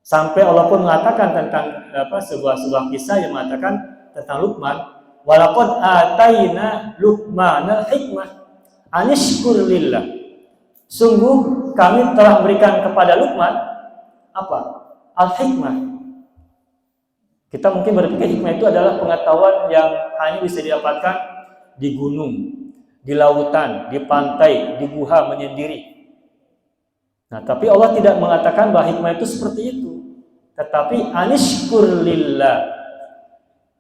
Sampai Allah pun mengatakan tentang sebuah kisah yang mengatakan tentang Luqman, walaqad ataina Luqmanal hikmah anishkur lillah. Sungguh kami telah memberikan kepada Luqman apa? Al-hikmah. Kita mungkin berpikir hikmah itu adalah pengetahuan yang hanya bisa didapatkan di gunung, di lautan, di pantai, di gua menyendiri. Nah, tapi Allah tidak mengatakan bahwa hikmah itu seperti itu. Tetapi anishkur lillah.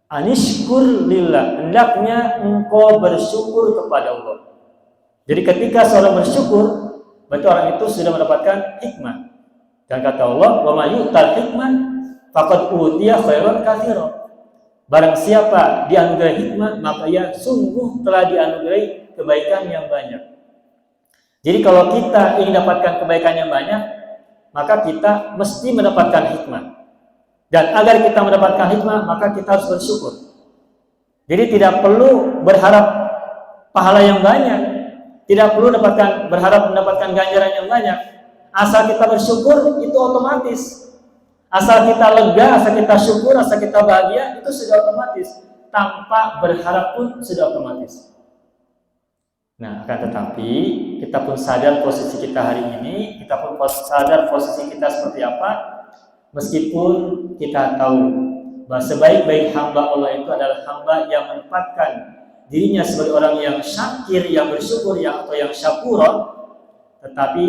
Anishkur lillah. Hendaknya engkau bersyukur kepada Allah. Jadi ketika seorang bersyukur, berarti orang itu sudah mendapatkan hikmah. Dan kata Allah, wa may yu'tal hikmah faqad utiya khairan katsira. Barang siapa dianugerahi hikmah, maka ia sungguh telah dianugerahi kebaikan yang banyak. Jadi kalau kita ingin dapatkan kebaikan yang banyak, maka kita mesti mendapatkan hikmah. Dan agar kita mendapatkan hikmah, maka kita harus bersyukur. Jadi tidak perlu berharap pahala yang banyak, tidak perlu berharap mendapatkan ganjaran yang banyak. Asal kita bersyukur, itu otomatis. Asal kita lega, asal kita syukur, asal kita bahagia, itu sudah otomatis. Tanpa berharap pun sudah otomatis. Nah, akan tetapi kita pun sadar posisi kita hari ini, kita pun sadar posisi kita seperti apa, meskipun kita tahu bahwa sebaik-baik hamba Allah itu adalah hamba yang menempatkan dirinya sebagai orang yang syakir, yang bersyukur, atau yang syakuron, tetapi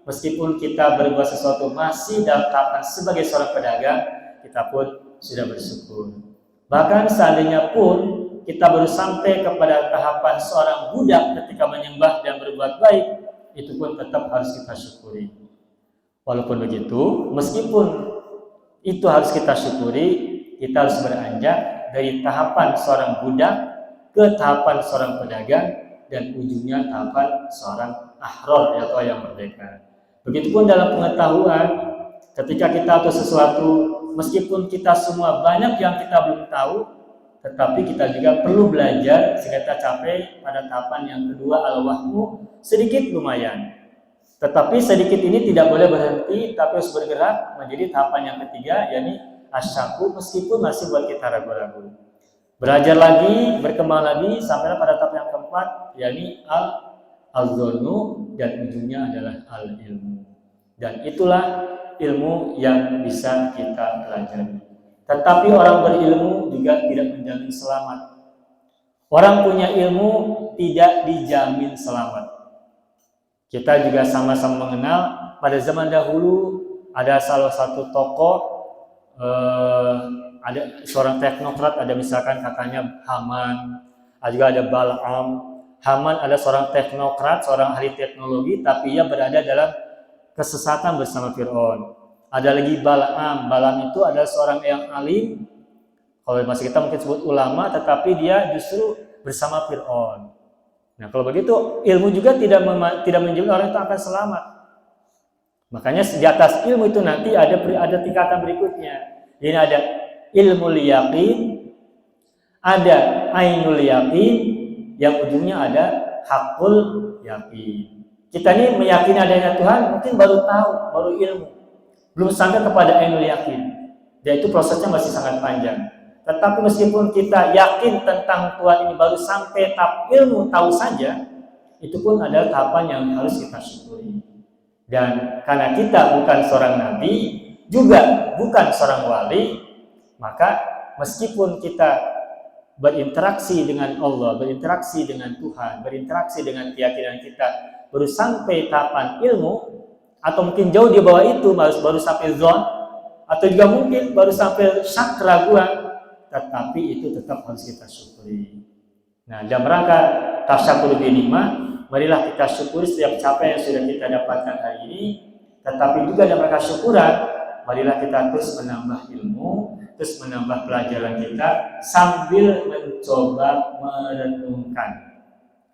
meskipun kita berbuat sesuatu masih dalam tahapan sebagai seorang pedagang, kita pun sudah bersyukur. Bahkan seandainya pun kita baru sampai kepada tahapan seorang budak ketika menyembah dan berbuat baik, itu pun tetap harus kita syukuri. Walaupun begitu, meskipun itu harus kita syukuri, kita harus beranjak dari tahapan seorang budak ke tahapan seorang pedagang dan ujungnya tahapan seorang ahrar atau yang merdeka. Begitupun dalam pengetahuan, ketika kita tahu sesuatu, meskipun kita semua banyak yang kita belum tahu, tetapi kita juga perlu belajar sehingga kita capai pada tahapan yang kedua, al-wahmu, sedikit lumayan. Tetapi sedikit ini tidak boleh berhenti, tapi harus bergerak menjadi tahapan yang ketiga, yakni asyaku, meskipun masih buat kita ragu-ragu. Belajar lagi, berkembang lagi, sampai pada tahap yang keempat, yakni al-dzonu, dan ujungnya adalah al-ilmu. Dan itulah ilmu yang bisa kita pelajari. Tetapi orang berilmu juga tidak menjamin selamat. Orang punya ilmu tidak dijamin selamat. Kita juga sama-sama mengenal pada zaman dahulu ada salah satu tokoh, ada seorang teknokrat, ada misalkan kakaknya Haman, juga ada Balaam. Haman ada seorang teknokrat, seorang ahli teknologi, tapi ia berada dalam kesesatan bersama Fir'aun. Ada lagi Balaam. Balaam itu adalah seorang yang alim, kalau masih kita mungkin sebut ulama, tetapi dia justru bersama Fir'aun. Nah, kalau begitu ilmu juga tidak menjamin orang itu akan selamat. Makanya di atas ilmu itu nanti ada tingkatan berikutnya. Ini ada ilmu yaqin, ada ainul yaqin, yang ujungnya ada hakul yaqin. Kita ini meyakini adanya Tuhan mungkin baru tahu, baru ilmu. Belum sampai kepada ainul yaqin. Dan itu prosesnya masih sangat panjang. Tetapi meskipun kita yakin tentang Tuhan ini baru sampai tahap ilmu tahu saja, itu pun adalah tahapan yang harus kita syukuri. Dan karena kita bukan seorang nabi, juga bukan seorang wali, maka meskipun kita berinteraksi dengan Allah, berinteraksi dengan Tuhan, berinteraksi dengan keyakinan kita, baru sampai tahapan ilmu, atau mungkin jauh di bawah itu, baru sampai zon, atau juga mungkin baru sampai syak keraguan, tetapi itu tetap harus kita syukuri. Nah, dalam rangka tasyakur binimah, marilah kita syukuri setiap capaian yang sudah kita dapatkan hari ini, tetapi juga dalam rangka syukuran, marilah kita terus menambah ilmu, terus menambah pelajaran kita, sambil mencoba merenungkan,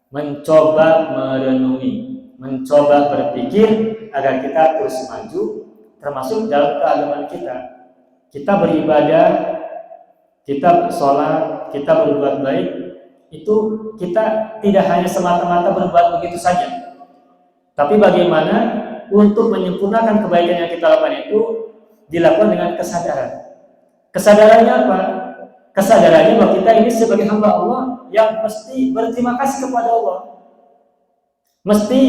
mencoba merenungi, mencoba berpikir agar kita terus maju, termasuk dalam keagamaan kita. Kita beribadah, kita sholat, kita berbuat baik, itu kita tidak hanya semata-mata berbuat begitu saja. Tapi bagaimana untuk menyempurnakan kebaikan yang kita lakukan itu dilakukan dengan kesadaran. Kesadarannya apa? Kesadarannya bahwa kita ini sebagai hamba Allah yang mesti berterima kasih kepada Allah. Mesti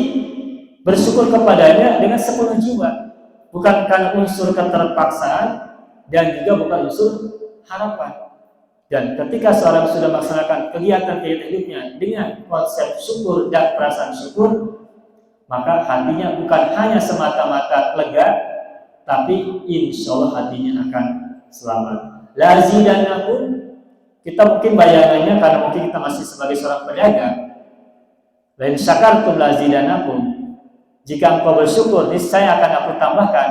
bersyukur kepadanya dengan sepenuh jiwa. Bukan karena unsur keterpaksaan dan juga bukan unsur harapan. Dan ketika seorang sudah melaksanakan kegiatan hidupnya dengan konsep syukur dan perasaan syukur, maka hatinya bukan hanya semata-mata lega, tapi insya Allah hatinya akan selamat. Lazidannakum, kita mungkin bayangannya karena mungkin kita masih sebagai seorang pedagang. Lain syakartum lazidannakum, jika engkau bersyukur, niscaya akan aku tambahkan.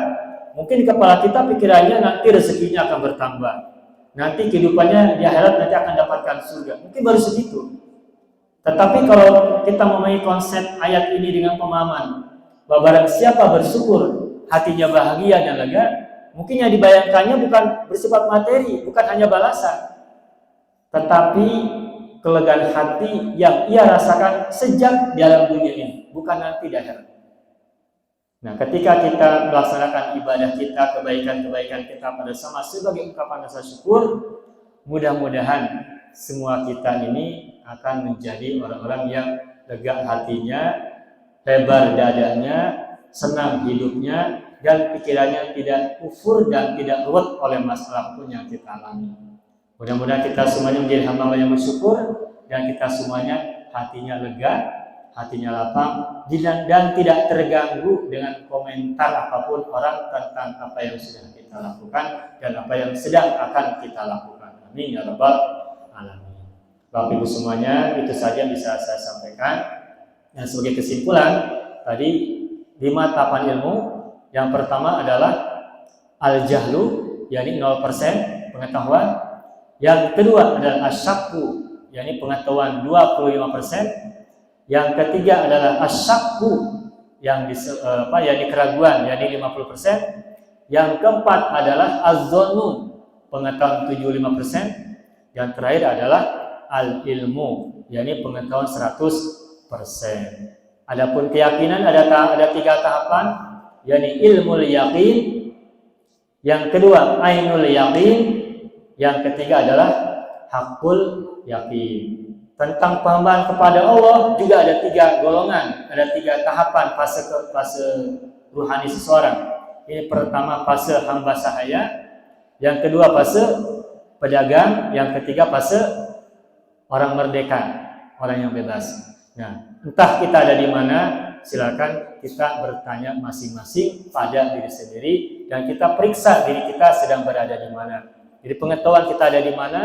Mungkin kepala kita pikirannya nanti rezekinya akan bertambah. Nanti kehidupannya di akhirat nanti akan dapatkan surga. Mungkin baru segitu. Tetapi kalau kita memahami konsep ayat ini dengan pemahaman bahwa barang siapa bersyukur, hatinya bahagia dan lega, mungkin yang dibayangkannya bukan bersifat materi, bukan hanya balasan, tetapi kelegaan hati yang ia rasakan sejak di alam dunia ini, bukan nanti di akhirat. Nah, ketika kita melaksanakan ibadah kita, kebaikan-kebaikan kita pada sama sebagai ungkapan rasa syukur, mudah-mudahan semua kita ini akan menjadi orang-orang yang lega hatinya, lebar dadanya, senang hidupnya, dan pikirannya tidak kufur dan tidak ruwet oleh masalah pun yang kita alami. Mudah-mudahan kita semuanya menjadi hamba yang bersyukur, dan kita semuanya hatinya lega, hatinya lapang, dan tidak terganggu dengan komentar apapun orang tentang apa yang sudah kita lakukan dan apa yang sedang akan kita lakukan. Amin ya rabbal alamin. Bapak Ibu semuanya, itu saja yang bisa saya sampaikan. Dan sebagai kesimpulan, tadi 5 tahapan ilmu. Yang pertama adalah al-jahlu, yakni 0% pengetahuan. Yang kedua adalah asyakku, yakni pengetahuan 25%. Yang ketiga adalah asyakku, yakni keraguan, yakni 50%. Yang keempat adalah az-zonnu, pengetahuan 75%. Yang terakhir adalah al-ilmu, yakni pengetahuan 100%. Adapun keyakinan ada 3 tahapan, yakni ilmul yakin, yang kedua ainul yakin, yang ketiga adalah hakul yakin. Tentang pemahaman kepada Allah juga ada 3 golongan, ada 3 tahapan fase ruhani seseorang. Ini pertama fase hamba sahaya, yang kedua fase pedagang, yang ketiga fase orang merdeka, orang yang bebas. Nah, entah kita ada di mana, silakan kita bertanya masing-masing pada diri sendiri dan kita periksa diri kita sedang berada di mana. Jadi pengetahuan kita ada di mana,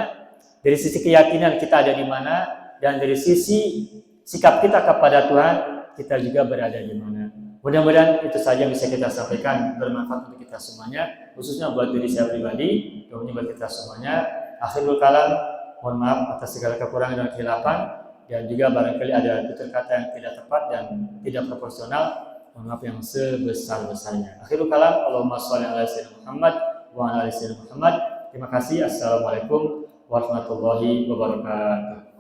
dari sisi keyakinan kita ada di mana, dan dari sisi sikap kita kepada Tuhan kita juga berada di mana. Mudah-mudahan itu saja yang bisa kita sampaikan, bermanfaat untuk kita semuanya, khususnya buat diri saya pribadi, dan buat kita semuanya. Akhirul kalam, mohon maaf atas segala kekurangan dan kehilapan, dan juga barangkali ada tutur kata yang tidak tepat dan tidak proporsional, mohon maaf yang sebesar-besarnya. Akhirul kalam, Allahumma sholli ala sayyidina Muhammad wa ala ali sayyidina Muhammad. Terima kasih. Assalamualaikum warahmatullahi wabarakatuh.